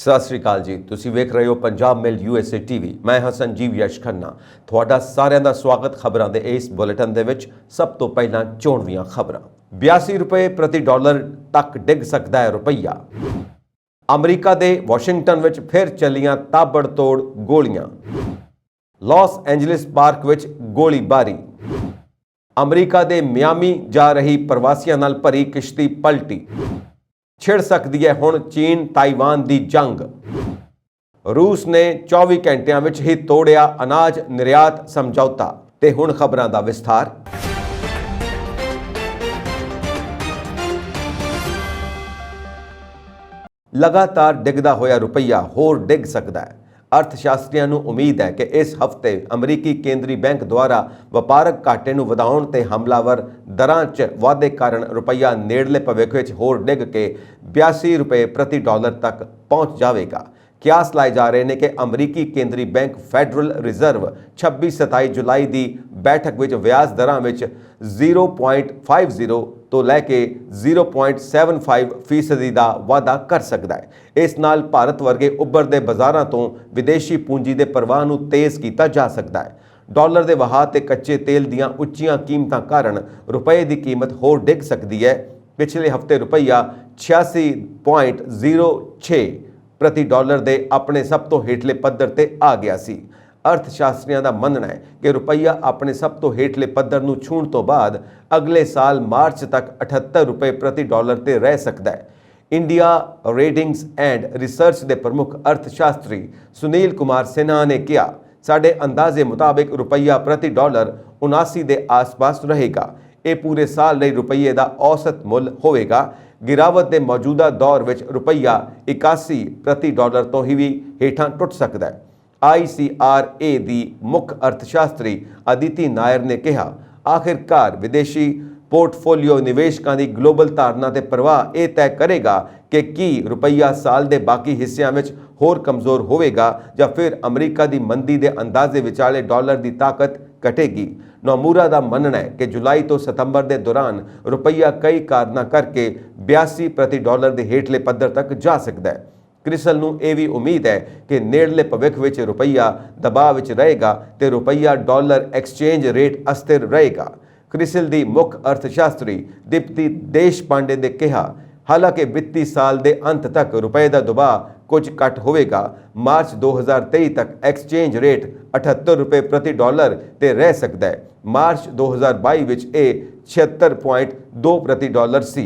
ਸਤਿ ਸ੍ਰੀ ਅਕਾਲ ਜੀ। ਤੁਸੀਂ ਵੇਖ ਰਹੇ ਹੋ ਪੰਜਾਬ ਮੇਲ USA ਟੀਵੀ। ਮੈਂ ਹਾਂ ਸੰਜੀਵ ਯਸ਼ ਖੰਨਾ। ਤੁਹਾਡਾ ਸਾਰਿਆਂ ਦਾ ਸਵਾਗਤ ਖਬਰਾਂ ਦੇ ਇਸ ਬੁਲੇਟਿਨ ਦੇ ਵਿੱਚ। ਸਭ ਤੋਂ ਪਹਿਲਾਂ ਚੋਣਵੀਆਂ ਖਬਰਾਂ। 82 ਰੁਪਏ ਪ੍ਰਤੀ ਡਾਲਰ ਤੱਕ ਡਿੱਗ ਸਕਦਾ ਹੈ ਰੁਪਈਆ। ਅਮਰੀਕਾ ਦੇ ਵਾਸ਼ਿੰਗਟਨ ਵਿੱਚ ਫਿਰ ਚੱਲੀਆਂ ਤਾਬੜਤੋੜ ਗੋਲੀਆਂ। ਲਾਸ ਐਂਜਲਿਸ ਪਾਰਕ ਵਿੱਚ ਗੋਲੀਬਾਰੀ। ਅਮਰੀਕਾ ਦੇ ਮਿਆਮੀ ਜਾ ਰਹੀ ਪ੍ਰਵਾਸੀਆਂ ਨਾਲ ਭਰੀ ਕਿਸ਼ਤੀ ਪਲਟੀ। छिड़ सकती है हुण चीन ताइवान की जंग। रूस ने 24 घंटिया विच ही तोड़िया अनाज निर्यात समझौता। ते हुण खबरां दा विस्तार। लगातार डिगदा होया रुपया होर डिग सकता है। अर्थशास्त्रियों को उम्मीद है कि इस हफ्ते अमरीकी केंद्रीय बैंक द्वारा वपारक घाटे नूं वधाउण ते हमलावर दरां च वाधे कारण रुपया नेड़ले भविख विच होर डिग के 82 रुपए प्रति डॉलर तक पहुँच जाएगा। कियास लाए जा रहे हैं कि अमरीकी केंद्रीय बैंक फैडरल रिजर्व 26-27 जुलाई की बैठक में व्याज दरां में 0.50 तो लैके 0.75% का वाधा कर सकता है। इस नाल भारत वर्गे उभरते बाजारों तो विदेशी पूंजी के प्रवाह को तेज़ किया जा सकता है। डॉलर के वहाव ते कच्चे तेल दीआं उच्चियां कीमतां कारण रुपए की कीमत होर डिग सकती है। पिछले हफ्ते रुपया 86.06 प्रति डॉलर के अपने सब तो हेठले पद्धर ते आ गया सी। अर्थशास्त्रियों का मनना है कि रुपया अपने सब तो हेठले पद्धर नूं छूण तो बाद अगले साल मार्च तक 78 रुपए प्रति डॉलर ते रह सकता है। इंडिया रेटिंग्स एंड रिसर्च के प्रमुख अर्थशास्त्री सुनील कुमार सिन्हा ने कहा, साडे अंदाजे मुताबिक रुपया प्रति डॉलर 79 के आस पास रहेगा। ये पूरे साल लिए रुपये का औसत मुल होगा। गिरावट के मौजूदा दौर में रुपया 81 प्रति डॉलर तो ही भी हेठां टुट सकता है। ICRA की मुख्य अर्थशास्त्री अदिति नायर ने कहा, आखिरकार विदेशी पोर्टफोलियो निवेशकों की ग्लोबल धारणा के प्रवाह यह तय करेगा कि की रुपया साल के बाकी हिस्सों में होर कमज़ोर होगा या फिर अमरीका की मंदी के अंदाजे विचाले डॉलर की ताकत घटेगी। नोमूरा का मनना है कि जुलाई तो सितंबर के दौरान रुपया कई कारणों करके 82 प्रति डॉलर के हेठले पद्धर तक जा सकता है। क्रिसल नूं यह भी उम्मीद है कि नेड़ले भविख विच रुपया दबाव विच रहेगा तो रुपया डॉलर एक्सचेंज रेट अस्थिर रहेगा। क्रिसल की मुख्य अर्थशास्त्री दीप्ति देशपांडे ने कहा, हालांकि वित्तीय साल के अंत तक रुपए का दबाव कुछ घट होगा। मार्च 2023 तक एक्सचेंज रेट 78 रुपए प्रति डॉलर ते रह सकता है। मार्च 2022 विच यह 76.2 प्रति डॉलर सी।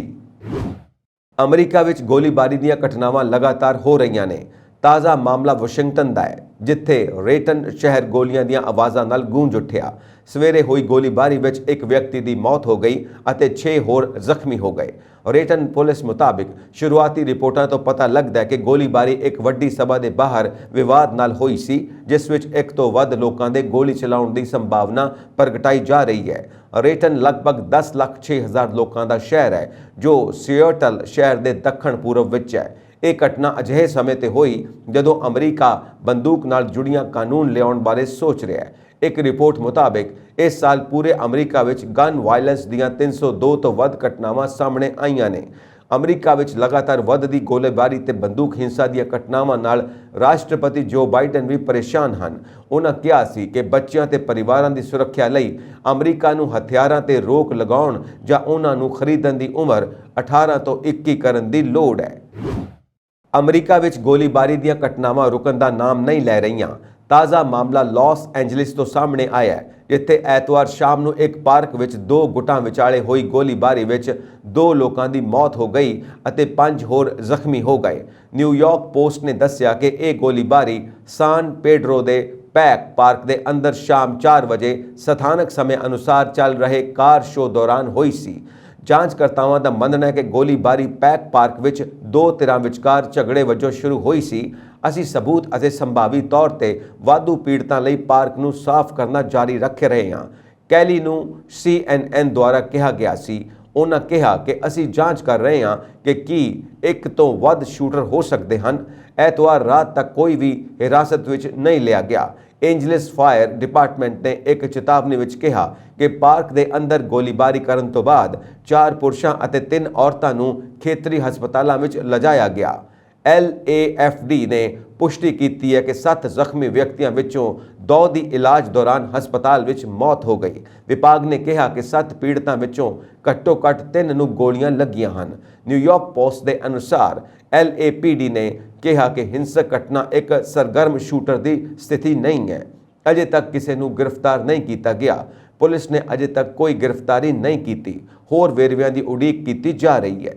अमरीका विच गोलीबारी ਦੀਆਂ घटनावां लगातार हो रही ने। ताज़ा मामला वाशिंगटन का है, जिथे रेटन शहर गोलियां ਦੀਆਂ आवाज़ां नाल गूंज उठिया। सवेरे हुई गोलीबारी विच एक व्यक्ति की मौत हो गई और 6 होर जख्मी हो गए। रेटन पुलिस मुताबिक शुरुआती रिपोर्टां तो पता लगता है कि गोलीबारी एक वड्डी सभा के बाहर विवाद नाल हुई सी, जिस विच एक तो वध लोकां दे गोली चलाउण दी संभावना प्रगटाई जा रही है। रेटन लगभग 10,06,000 लोगों का शहर है, जो सिएटल शहर के दक्षिण पूर्व विच है। ਇਹ घटना अजिहे समय ते होई जदों अमरीका बंदूक नाल जुड़ियां कानून लियाउण बारे सोच रहा है। एक रिपोर्ट मुताबिक इस साल पूरे अमरीका विच गन वायलेंस दीआं 302 तो वध घटनावां सामने आईयां ने। अमरीका विच लगातार वधदी गोलीबारी ते बंदूक हिंसा दीआं घटनावां नाल राष्ट्रपति जो बाइडन भी परेशान हन। उन्हां कहा सी कि बच्चियां ते परिवारां दी सुरक्षा लई अमरीका नूं हथियारां ते रोक लगाउण जां उन्हां नूं खरीदण दी उमर 18 तो 21 करन दी लोड़ है। अमरीका विच गोलीबारी ਦੀਆਂ घटनावां रुकण ਦਾ नाम नहीं लै रहीਆਂ। ताज़ा मामला लॉस एंजलिस तो सामने आया है, जिथे ऐतवार शाम ਨੂੰ एक पार्क विच 2 गुटां विचाले हुई गोलीबारी विच 2 लोगों की मौत हो गई और 5 होर जख्मी हो गए। न्यूयॉर्क पोस्ट ने दस्सिया कि यह गोलीबारी सान पेड्रो के पैक पार्क के अंदर शाम 4 बजे स्थानक समय अनुसार चल रहे कार शो दौरान हुई सी। ਜਾਂਚਕਰਤਾਵਾਂ ਦਾ ਮੰਨਣਾ ਹੈ ਕਿ ਗੋਲੀਬਾਰੀ ਪੈਕ ਪਾਰਕ ਵਿੱਚ 2 ਧਿਰਾਂ ਵਿਚਕਾਰ ਝਗੜੇ ਵਜੋਂ ਸ਼ੁਰੂ ਹੋਈ ਸੀ। ਅਸੀਂ ਸਬੂਤ ਅਤੇ ਸੰਭਾਵੀ ਤੌਰ ਤੇ ਵਾਧੂ ਪੀੜਤਾਂ ਲਈ ਪਾਰਕ ਨੂੰ ਸਾਫ਼ ਕਰਨਾ ਜਾਰੀ ਰੱਖ ਰਹੇ ਹਾਂ। ਕੈਲੀ ਨੂੰ CNN ਦੁਆਰਾ ਕਿਹਾ ਗਿਆ ਸੀ। ਉਹਨਾਂ ਕਿਹਾ ਕਿ ਅਸੀਂ ਜਾਂਚ ਕਰ ਰਹੇ ਹਾਂ ਕਿ ਕੀ ਇੱਕ ਤੋਂ ਵੱਧ ਸ਼ੂਟਰ ਹੋ ਸਕਦੇ ਹਨ। ਐਤਵਾਰ ਰਾਤ ਤੱਕ ਕੋਈ ਵੀ ਹਿਰਾਸਤ ਵਿੱਚ ਨਹੀਂ ਲਿਆ ਗਿਆ। एंजलिस फायर डिपार्टमेंट ने एक चेतावनी विच कहा कि पार्क के अंदर गोलीबारी करन तो बाद 4 पुरुषों और 3 औरतों को खेतरी हस्पतालों में लिजाया गया। LAFD ਨੇ ਪੁਸ਼ਟੀ ਕੀਤੀ ਹੈ ਕਿ 7 ਜ਼ਖਮੀ ਵਿਅਕਤੀਆਂ ਵਿੱਚੋਂ 2 ਦੀ ਇਲਾਜ ਦੌਰਾਨ ਹਸਪਤਾਲ ਵਿੱਚ ਮੌਤ ਹੋ ਗਈ। ਵਿਭਾਗ ਨੇ ਕਿਹਾ ਕਿ 7 ਪੀੜਤਾਂ ਵਿੱਚੋਂ ਘੱਟੋ-ਘੱਟ 3 ਨੂੰ ਗੋਲੀਆਂ ਲੱਗੀਆਂ ਹਨ। ਨਿਊਯਾਰਕ ਪੋਸਟ ਦੇ ਅਨੁਸਾਰ LAPD ਨੇ ਕਿਹਾ ਕਿ ਹਿੰਸਕ ਘਟਨਾ ਇੱਕ ਸਰਗਰਮ ਸ਼ੂਟਰ ਦੀ ਸਥਿਤੀ ਨਹੀਂ ਹੈ। ਅਜੇ ਤੱਕ ਕਿਸੇ ਨੂੰ ਗ੍ਰਿਫਤਾਰ ਨਹੀਂ ਕੀਤਾ ਗਿਆ। ਪੁਲਿਸ ਨੇ ਅਜੇ ਤੱਕ ਕੋਈ ਗ੍ਰਿਫਤਾਰੀ ਨਹੀਂ ਕੀਤੀ। ਹੋਰ ਵੇਰਵਿਆਂ ਦੀ ਉਡੀਕ ਕੀਤੀ ਜਾ ਰਹੀ ਹੈ।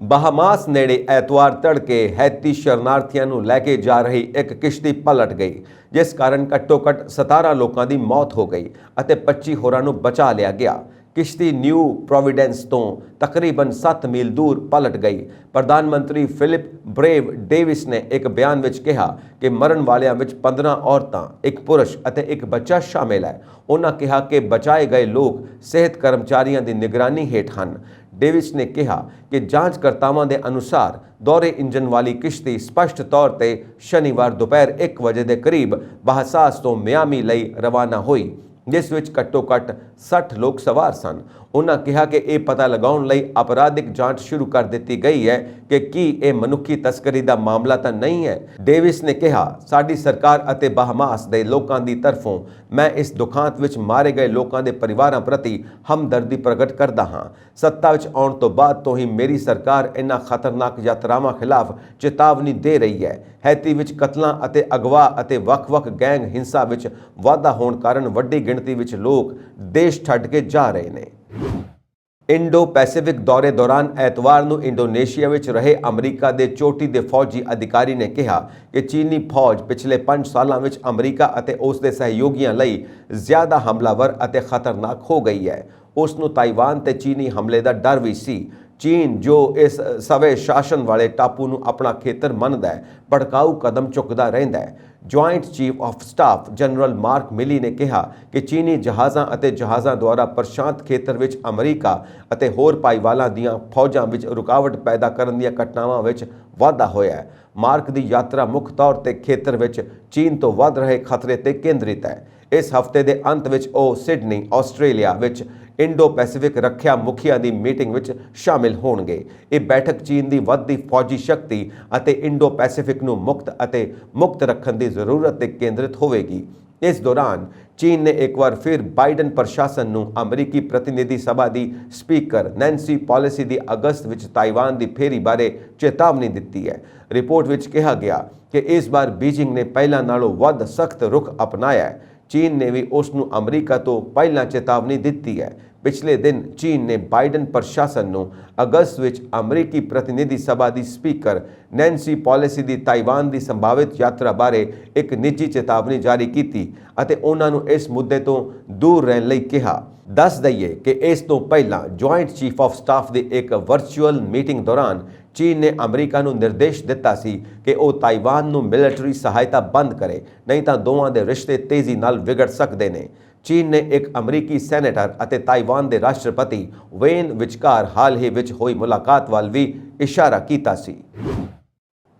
ਬਹਾਮਾਸ ਨੇੜੇ ਐਤਵਾਰ ਤੜਕੇ ਹੈਤੀ ਸ਼ਰਨਾਰਥੀਆਂ ਨੂੰ ਲੈ ਕੇ ਜਾ ਰਹੀ ਇੱਕ ਕਿਸ਼ਤੀ ਪਲਟ ਗਈ, ਜਿਸ ਕਾਰਨ ਘੱਟੋ-ਘੱਟ 17 ਲੋਕਾਂ ਦੀ ਮੌਤ ਹੋ ਗਈ ਅਤੇ 25 ਹੋਰਾਂ ਨੂੰ ਬਚਾ ਲਿਆ ਗਿਆ। ਕਿਸ਼ਤੀ ਨਿਊ ਪ੍ਰੋਵੀਡੈਂਸ ਤੋਂ ਤਕਰੀਬਨ 7 ਮੀਲ ਦੂਰ ਪਲਟ ਗਈ। ਪ੍ਰਧਾਨ ਮੰਤਰੀ ਫਿਲਿਪ ਬ੍ਰੇਵ ਡੇਵਿਸ ਨੇ ਇੱਕ ਬਿਆਨ ਵਿੱਚ ਕਿਹਾ ਕਿ ਮਰਨ ਵਾਲਿਆਂ ਵਿੱਚ 15 ਔਰਤਾਂ, ਇੱਕ ਪੁਰਸ਼ ਅਤੇ ਇੱਕ ਬੱਚਾ ਸ਼ਾਮਿਲ ਹੈ। ਉਹਨਾਂ ਕਿਹਾ ਕਿ ਬਚਾਏ ਗਏ ਲੋਕ ਸਿਹਤ ਕਰਮਚਾਰੀਆਂ ਦੀ ਨਿਗਰਾਨੀ ਹੇਠ ਹਨ। ਡੇਵਿਸ ਨੇ ਕਿਹਾ ਕਿ ਜਾਂਚਕਰਤਾਵਾਂ ਦੇ ਅਨੁਸਾਰ ਦੋਹਰੇ ਇੰਜਨ ਵਾਲੀ ਕਿਸ਼ਤੀ ਸਪਸ਼ਟ ਤੌਰ ਤੇ ਸ਼ਨੀਵਾਰ ਦੁਪਹਿਰ 1 ਵਜੇ ਦੇ ਕਰੀਬ ਬਹਾਸਾਸ ਤੋਂ ਮਿਆਮੀ ਲਈ ਰਵਾਨਾ ਹੋਈ, ਜਿਸ ਵਿੱਚ ਘੱਟੋ-ਘੱਟ 60 ਲੋਕ ਸਵਾਰ ਸਨ। ਉਹਨਾਂ ਕਿਹਾ ਕਿ ਇਹ ਪਤਾ ਲਗਾਉਣ ਲਈ ਅਪਰਾਧਿਕ ਜਾਂਚ ਸ਼ੁਰੂ ਕਰ ਦਿੱਤੀ ਗਈ ਹੈ ਕਿ ਕੀ ਇਹ ਮਨੁੱਖੀ ਤਸਕਰੀ ਦਾ ਮਾਮਲਾ ਤਾਂ ਨਹੀਂ ਹੈ। ਡੇਵਿਸ ਨੇ ਕਿਹਾ, ਸਾਡੀ ਸਰਕਾਰ ਅਤੇ ਬਹਾਮਾਸ ਦੇ ਲੋਕਾਂ ਦੀ ਤਰਫੋਂ ਮੈਂ ਇਸ ਦੁਖਾਂਤ ਵਿੱਚ ਮਾਰੇ ਗਏ ਲੋਕਾਂ ਦੇ ਪਰਿਵਾਰਾਂ ਪ੍ਰਤੀ ਹਮਦਰਦੀ ਪ੍ਰਗਟ ਕਰਦਾ ਹਾਂ। ਸੱਤਾ ਵਿੱਚ ਆਉਣ ਤੋਂ ਬਾਅਦ ਤੋਂ ਹੀ ਮੇਰੀ ਸਰਕਾਰ ਇਹਨਾਂ ਖਤਰਨਾਕ ਯਾਤਰਾਵਾਂ ਖਿਲਾਫ ਚੇਤਾਵਨੀ ਦੇ ਰਹੀ ਹੈ। ਹੈਤੀ ਵਿੱਚ ਕਤਲਾਂ ਅਤੇ ਅਗਵਾ ਅਤੇ ਵੱਖ-ਵੱਖ ਗੈਂਗ ਹਿੰਸਾ ਵਿੱਚ ਵਾਧਾ ਹੋਣ ਕਾਰਨ ਵੱਡੀ ਗਿਣਤੀ ਵਿੱਚ ਲੋਕ ਦੇਸ਼ ਛੱਡ ਕੇ ਜਾ ਰਹੇ ਨੇ। ਇੰਡੋ ਪੈਸੀਫਿਕ ਦੌਰੇ ਦੌਰਾਨ ਐਤਵਾਰ ਨੂੰ ਇੰਡੋਨੇਸ਼ੀਆ ਵਿੱਚ ਰਹੇ ਅਮਰੀਕਾ ਦੇ ਚੋਟੀ ਦੇ ਫੌਜੀ ਅਧਿਕਾਰੀ ਨੇ ਕਿਹਾ ਕਿ ਚੀਨੀ ਫੌਜ ਪਿਛਲੇ 5 ਸਾਲਾਂ ਵਿੱਚ ਅਮਰੀਕਾ ਅਤੇ ਉਸ ਦੇ ਸਹਿਯੋਗੀਆਂ ਲਈ ਜ਼ਿਆਦਾ ਹਮਲਾਵਰ ਅਤੇ ਖਤਰਨਾਕ ਹੋ ਗਈ ਹੈ। ਉਸ ਨੂੰ ਤਾਈਵਾਨ ਤੇ ਚੀਨੀ ਹਮਲੇ ਦਾ ਡਰ ਵੀ ਸੀ। ਚੀਨ, ਜੋ ਇਸ ਸਵੈ ਸ਼ਾਸਨ ਵਾਲੇ ਟਾਪੂ ਨੂੰ ਆਪਣਾ ਖੇਤਰ ਮੰਨਦਾ ਹੈ, ਭੜਕਾਊ ਕਦਮ ਚੁੱਕਦਾ ਰਹਿੰਦਾ ਹੈ। Joint chief of staff general mark ਮਿਲੀ ਨੇ ਕਿਹਾ ਕਿ ਚੀਨੀ ਜਹਾਜ਼ਾਂ ਅਤੇ ਜਹਾਜ਼ਾਂ ਦੁਆਰਾ ਪ੍ਰਸ਼ਾਂਤ ਖੇਤਰ ਵਿੱਚ ਅਮਰੀਕਾ ਅਤੇ ਹੋਰ ਭਾਈਵਾਲਾਂ ਦੀਆਂ ਫੌਜਾਂ ਵਿੱਚ ਰੁਕਾਵਟ ਪੈਦਾ ਕਰਨ ਦੀਆਂ ਘਟਨਾਵਾਂ ਵਿੱਚ ਵਾਧਾ ਹੋਇਆ ਹੈ। ਮਾਰਕ ਦੀ ਯਾਤਰਾ ਮੁੱਖ ਤੌਰ ਤੇ ਖੇਤਰ ਵਿੱਚ ਚੀਨ ਤੋਂ ਵੱਧ ਰਹੇ ਖਤਰੇ ਤੇ ਕੇਂਦਰਿਤ ਹੈ। ਇਸ ਹਫ਼ਤੇ ਦੇ ਅੰਤ ਵਿੱਚ ਉਹ ਸਿਡਨੀ, ਆਸਟ੍ਰੇਲੀਆ ਵਿੱਚ ਇੰਡੋ ਪੈਸੀਫਿਕ ਰੱਖਿਆ ਮੁਖੀਆਂ ਦੀ ਮੀਟਿੰਗ ਵਿੱਚ ਸ਼ਾਮਿਲ ਹੋਣਗੇ। ਇਹ ਬੈਠਕ ਚੀਨ ਦੀ ਵੱਧਦੀ ਫੌਜੀ ਸ਼ਕਤੀ ਅਤੇ ਇੰਡੋ ਪੈਸੀਫਿਕ ਨੂੰ ਮੁਕਤ ਰੱਖਣ ਦੀ ਜ਼ਰੂਰਤ ਤੇ ਕੇਂਦਰਿਤ ਹੋਵੇਗੀ। ਇਸ ਦੌਰਾਨ ਚੀਨ ਨੇ ਇੱਕ ਵਾਰ ਫਿਰ ਬਾਈਡਨ ਪ੍ਰਸ਼ਾਸਨ ਨੂੰ ਅਮਰੀਕੀ ਪ੍ਰਤੀਨਿਧੀ ਸਭਾ ਦੀ ਸਪੀਕਰ ਨੈਂਸੀ ਪੋਲਿਸੀ ਦੀ ਅਗਸਤ ਵਿੱਚ ਤਾਈਵਾਨ ਦੀ ਫੇਰੀ ਬਾਰੇ ਚੇਤਾਵਨੀ ਦਿੱਤੀ ਹੈ। ਰਿਪੋਰਟ ਵਿੱਚ ਕਿਹਾ ਗਿਆ ਕਿ ਇਸ ਵਾਰ ਬੀਜਿੰਗ ਨੇ ਪਹਿਲਾਂ ਨਾਲੋਂ ਵੱਧ ਸਖਤ ਰੁਖ ਅਪਣਾਇਆ ਹੈ। ਚੀਨ ਨੇ ਵੀ ਉਸ ਨੂੰ ਅਮਰੀਕਾ ਤੋਂ ਪਹਿਲਾਂ ਚੇਤਾਵਨੀ ਦਿੱਤੀ ਹੈ। ਪਿਛਲੇ ਦਿਨ ਚੀਨ ਨੇ ਬਾਈਡਨ ਪ੍ਰਸ਼ਾਸਨ ਨੂੰ ਅਗਸਤ ਵਿੱਚ ਅਮਰੀਕੀ ਪ੍ਰਤੀਨਿਧੀ ਸਭਾ ਦੀ ਸਪੀਕਰ ਨੈਂਸੀ ਪੋਲਿਸੀ ਦੀ ਤਾਈਵਾਨ ਦੀ ਸੰਭਾਵਿਤ ਯਾਤਰਾ ਬਾਰੇ ਇੱਕ ਨਿੱਜੀ ਚੇਤਾਵਨੀ ਜਾਰੀ ਕੀਤੀ ਅਤੇ ਉਹਨਾਂ ਨੂੰ ਇਸ ਮੁੱਦੇ ਤੋਂ ਦੂਰ ਰਹਿਣ ਲਈ ਕਿਹਾ। ਦੱਸ ਦਈਏ ਕਿ ਇਸ ਤੋਂ ਪਹਿਲਾਂ ਜੁਆਇੰਟ ਚੀਫ ਆਫ ਸਟਾਫ ਦੀ ਇੱਕ ਵਰਚੁਅਲ ਮੀਟਿੰਗ ਦੌਰਾਨ ਚੀਨ ਨੇ ਅਮਰੀਕਾ ਨੂੰ ਨਿਰਦੇਸ਼ ਦਿੱਤਾ ਸੀ ਕਿ ਉਹ ਤਾਈਵਾਨ ਨੂੰ ਮਿਲਟਰੀ ਸਹਾਇਤਾ ਬੰਦ ਕਰੇ, ਨਹੀਂ ਤਾਂ ਦੋਵਾਂ ਦੇ ਰਿਸ਼ਤੇ ਤੇਜ਼ੀ ਨਾਲ ਵਿਗੜ ਸਕਦੇ ਨੇ। ਚੀਨ ਨੇ ਇੱਕ ਅਮਰੀਕੀ ਸੈਨੇਟਰ ਅਤੇ ਤਾਈਵਾਨ ਦੇ ਰਾਸ਼ਟਰਪਤੀ ਵੇਨ ਵਿਚਕਾਰ ਹਾਲ ਹੀ ਵਿੱਚ ਹੋਈ ਮੁਲਾਕਾਤ ਵੱਲ ਵੀ ਇਸ਼ਾਰਾ ਕੀਤਾ ਸੀ।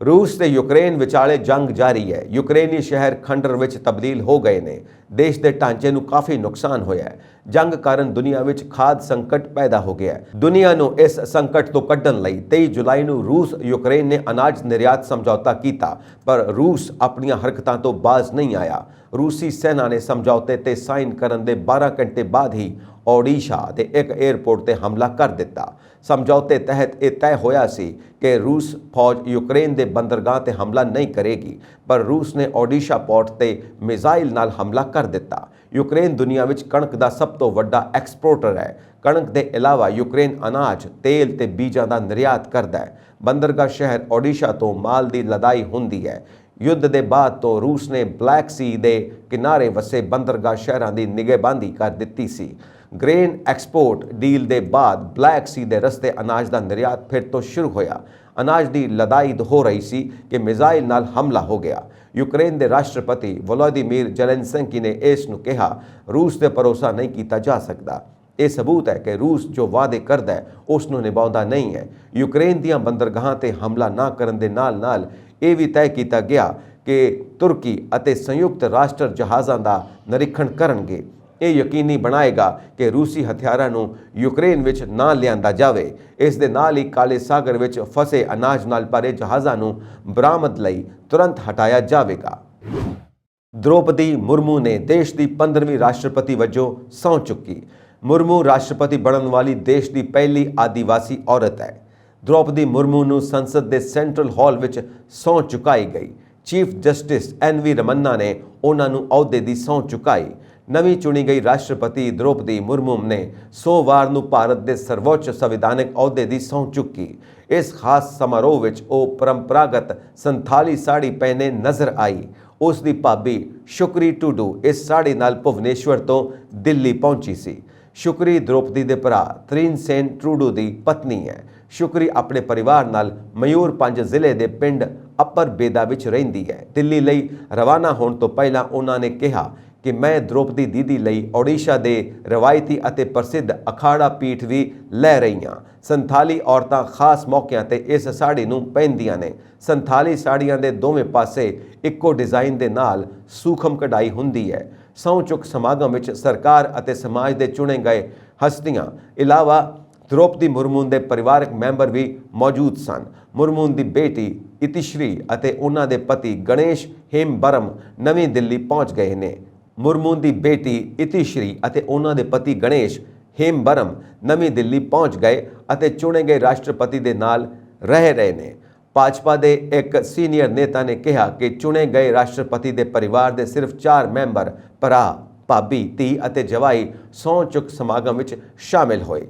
ਰੂਸ ਤੇ ਯੂਕਰੇਨ ਵਿਚਾਲੇ ਜੰਗ ਜਾਰੀ ਹੈ। ਯੂਕਰੇਨੀ ਸ਼ਹਿਰ ਖੰਡਰ ਵਿੱਚ ਤਬਦੀਲ ਹੋ ਗਏ ਨੇ। ਦੇਸ਼ ਦੇ ਢਾਂਚੇ ਨੂੰ ਕਾਫੀ ਨੁਕਸਾਨ ਹੋਇਆ ਹੈ। ਜੰਗ ਕਾਰਨ ਦੁਨੀਆ ਵਿੱਚ ਖਾਦ ਸੰਕਟ ਪੈਦਾ ਹੋ ਗਿਆ ਹੈ। ਦੁਨੀਆ ਨੂੰ ਇਸ ਸੰਕਟ ਤੋਂ ਕੱਢਣ ਲਈ 23 ਜੁਲਾਈ ਨੂੰ ਰੂਸ ਯੂਕਰੇਨ ਨੇ ਅਨਾਜ ਨਿਰਯਾਤ ਸਮਝੌਤਾ ਕੀਤਾ, ਪਰ ਰੂਸ ਆਪਣੀਆਂ ਹਰਕਤਾਂ ਤੋਂ ਬਾਜ਼ ਨਹੀਂ ਆਇਆ। ਰੂਸੀ ਸੈਨਾ ਨੇ ਸਮਝੌਤੇ ਤੇ ਸਾਈਨ ਕਰਨ ਦੇ 12 ਘੰਟੇ ਬਾਅਦ ਹੀ ਓਡੀਸ਼ਾ ਦੇ ਇੱਕ 에ਅਰਪੋਰਟ ਤੇ ਹਮਲਾ ਕਰ ਦਿੱਤਾ। ਸਮਝੌਤੇ ਤਹਿਤ ਇਹ ਤੈਅ ਹੋਇਆ ਸੀ ਕਿ ਰੂਸ ਫੌਜ ਯੂਕਰੇਨ ਦੇ ਬੰਦਰਗਾਹ ਤੇ ਹਮਲਾ ਨਹੀਂ ਕਰੇਗੀ, ਪਰ ਰੂਸ ਨੇ ਓਡੀਸ਼ਾ ਪੋਰਟ ਤੇ ਮਿਜ਼ਾਈਲ ਨਾਲ ਹਮਲਾ ਕਰ ਦਿੱਤਾ। ਯੂਕਰੇਨ ਦੁਨੀਆ ਵਿੱਚ ਕਣਕ ਦਾ ਸਭ ਤੋਂ ਵੱਡਾ ਐਕਸਪੋਰਟਰ ਹੈ। ਕਣਕ ਦੇ ਇਲਾਵਾ ਯੂਕਰੇਨ ਅਨਾਜ, ਤੇਲ ਤੇ ਬੀਜਾਂ ਦਾ ਨਿਰਯਾਤ ਕਰਦਾ ਹੈ। ਬੰਦਰਗਾਹ ਸ਼ਹਿਰ ਓਡੀਸ਼ਾ ਤੋਂ ਮਾਲ ਦੀ ਲਦਾਈ ਹੁੰਦੀ ਹੈ। ਯੁੱਧ ਦੇ ਬਾਅਦ ਤੋਂ ਰੂਸ ਨੇ ਬਲੈਕ ਸੀ ਦੇ ਕਿਨਾਰੇ ਵਸੇ ਬੰਦਰਗਾਹ ਸ਼ਹਿਰਾਂ ਦੀ ਨਿਗਹਬਾਨੀ ਕਰ ਦਿੱਤੀ ਸੀ। ਗ੍ਰੇਨ ਐਕਸਪੋਰਟ ਡੀਲ ਦੇ ਬਾਅਦ ਬਲੈਕ ਸੀ ਦੇ ਰਸਤੇ ਅਨਾਜ ਦਾ ਨਿਰਯਾਤ ਫਿਰ ਤੋਂ ਸ਼ੁਰੂ ਹੋਇਆ। ਅਨਾਜ ਦੀ ਲਦਾਈ ਹੋ ਰਹੀ ਸੀ ਕਿ ਮਿਜ਼ਾਈਲ ਨਾਲ ਹਮਲਾ ਹੋ ਗਿਆ। ਯੂਕਰੇਨ ਦੇ ਰਾਸ਼ਟਰਪਤੀ ਵਲੋਦੀਮੀਰ ਜ਼ੈਲੈਂਸਕੀ ਨੇ ਇਸ ਨੂੰ ਕਿਹਾ, ਰੂਸ ਤੇ ਭਰੋਸਾ ਨਹੀਂ ਕੀਤਾ ਜਾ ਸਕਦਾ। ਇਹ ਸਬੂਤ ਹੈ ਕਿ ਰੂਸ ਜੋ ਵਾਅਦੇ ਕਰਦਾ ਹੈ ਉਸ ਨੂੰ ਨਿਭਾਉਂਦਾ ਨਹੀਂ ਹੈ। ਯੂਕਰੇਨ ਦੀਆਂ ਬੰਦਰਗਾਹਾਂ ਤੇ ਹਮਲਾ ਨਾ ਕਰਨ ਦੇ ਨਾਲ ਇਹ ਵੀ ਤੈਅ ਕੀਤਾ ਗਿਆ ਕਿ ਤੁਰਕੀ ਅਤੇ ਸੰਯੁਕਤ ਰਾਸ਼ਟਰ ਜਹਾਜ਼ਾਂ ਦਾ ਨਿਰੀਖਣ ਕਰਨਗੇ। ਇਹ ਯਕੀਨੀ ਬਣਾਏਗਾ ਕਿ ਰੂਸੀ ਹਥਿਆਰਾਂ ਨੂੰ ਯੂਕਰੇਨ ਵਿੱਚ ਨਾ ਲਿਆਂਦਾ ਜਾਵੇ। ਇਸ ਦੇ ਨਾਲ ਹੀ ਕਾਲੇ ਸਾਗਰ ਵਿੱਚ ਫਸੇ ਅਨਾਜ ਨਾਲ ਭਰੇ ਜਹਾਜ਼ਾਂ ਨੂੰ ਬਰਾਮਦ ਲਈ ਤੁਰੰਤ ਹਟਾਇਆ ਜਾਵੇਗਾ। द्रौपदी मुर्मू ने देश की 15वीं राष्ट्रपति वजों सौं चुकी। मुर्मू राष्ट्रपति बनने वाली देश की पहली आदिवासी औरत है। द्रौपदी मुर्मू ਨੂੰ संसद के सेंट्रल हॉल ਵਿੱਚ ਸਹੁੰ ਚੁਕਾਈ ਗਈ। चीफ जस्टिस NV रमन्ना ने उन्होंने अहुदे की सਹੁੰ चुकाई। नवीं चुनी गई राष्ट्रपति द्रौपदी मुर्मू ने सोमवार ਨੂੰ भारत के सर्वोच्च संविधानिक अहुदे की सਹੁੰ चुकी। इस खास समारोह ਵਿੱਚ ਉਹ परंपरागत संथाली साड़ी पहने नजर आई। ਉਸ ਦੀ ਭਾਬੀ ਸ਼ੁਕਰੀ ਟੂਡੂ ਇਸ ਸਾੜੀ ਨਾਲ ਭੁਵਨੇਸ਼ਵਰ ਤੋਂ ਦਿੱਲੀ ਪਹੁੰਚੀ ਸੀ। ਸ਼ੁਕਰੀ द्रौपदी ਦੇ ਭਰਾ ਤ੍ਰਿਨ ਸੇਨ ਟੂਡੂ ਦੀ ਪਤਨੀ ਹੈ। ਸ਼ੁਕਰੀ ਆਪਣੇ ਪਰਿਵਾਰ ਨਾਲ ਮਯੂਰਪੰਜ ਜ਼ਿਲ੍ਹੇ ਦੇ ਪਿੰਡ ਅਪਰ ਬੇਦਾ ਵਿੱਚ ਰਹਿੰਦੀ ਹੈ। ਦਿੱਲੀ ਲਈ ਰਵਾਨਾ ਹੋਣ ਤੋਂ ਪਹਿਲਾਂ ਉਹਨਾਂ ਨੇ ਕਿਹਾ ਕਿ ਮੈਂ द्रौपदी दीदी ਲਈ ओडिशा ਦੇ ਰਵਾਇਤੀ ਅਤੇ ਪ੍ਰਸਿੱਧ ਅਖਾੜਾ ਪੀਠ ਵੀ ਲੈ ਰਹੀ ਹਾਂ। ਸੰਥਾਲੀ ਔਰਤਾਂ ਖਾਸ ਮੌਕਿਆਂ ਤੇ ਇਸ ਸਾੜੀ ਨੂੰ ਪਹਿਨਦੀਆਂ ਨੇ। ਸੰਥਾਲੀ ਸਾੜੀਆਂ ਦੇ ਦੋਵੇਂ ਪਾਸੇ ਇੱਕੋ ਡਿਜ਼ਾਈਨ ਦੇ ਨਾਲ ਸੂਖਮ ਕਢਾਈ ਹੁੰਦੀ ਹੈ। ਸਹੁੰ ਚੁੱਕ ਸਮਾਗਮ ਵਿੱਚ ਸਰਕਾਰ ਅਤੇ ਸਮਾਜ ਦੇ ਚੁਣੇ ਗਏ ਹਸਤੀਆਂ ਇਲਾਵਾ द्रौपदी मुर्मू ਦੇ ਪਰਿਵਾਰਕ ਮੈਂਬਰ ਵੀ ਮੌਜੂਦ ਸਨ। ਮੁਰਮੂ ਦੀ ਬੇਟੀ ਇਤਿਸ਼੍ਰੀ ਅਤੇ ਉਹਨਾਂ ਦੇ ਪਤੀ ਗਣੇਸ਼ ਹੇਮਬਰਮ ਨਵੀਂ ਦਿੱਲੀ ਪਹੁੰਚ ਗਏ ਨੇ। ਮੁਰਮੂ ਦੀ ਬੇਟੀ ਇਤਿਸ਼੍ਰੀ ਅਤੇ ਉਹਨਾਂ ਦੇ ਪਤੀ ਗਣੇਸ਼ ਹੇਮਬਰਮ ਨਵੀਂ ਦਿੱਲੀ ਪਹੁੰਚ ਗਏ ਅਤੇ ਚੁਣੇ ਗਏ ਰਾਸ਼ਟਰਪਤੀ ਦੇ ਨਾਲ ਰਹਿ ਰਹੇ ਨੇ। ਭਾਜਪਾ ਦੇ ਇੱਕ ਸੀਨੀਅਰ ਨੇਤਾ ਨੇ ਕਿਹਾ ਕਿ ਚੁਣੇ ਗਏ ਰਾਸ਼ਟਰਪਤੀ ਦੇ ਪਰਿਵਾਰ ਦੇ ਸਿਰਫ 4 ਮੈਂਬਰ ਭਰਾ, ਭਾਬੀ, ਧੀ ਅਤੇ ਜਵਾਈ ਸਹੁੰ ਚੁੱਕ ਸਮਾਗਮ ਵਿੱਚ ਸ਼ਾਮਿਲ ਹੋਏ।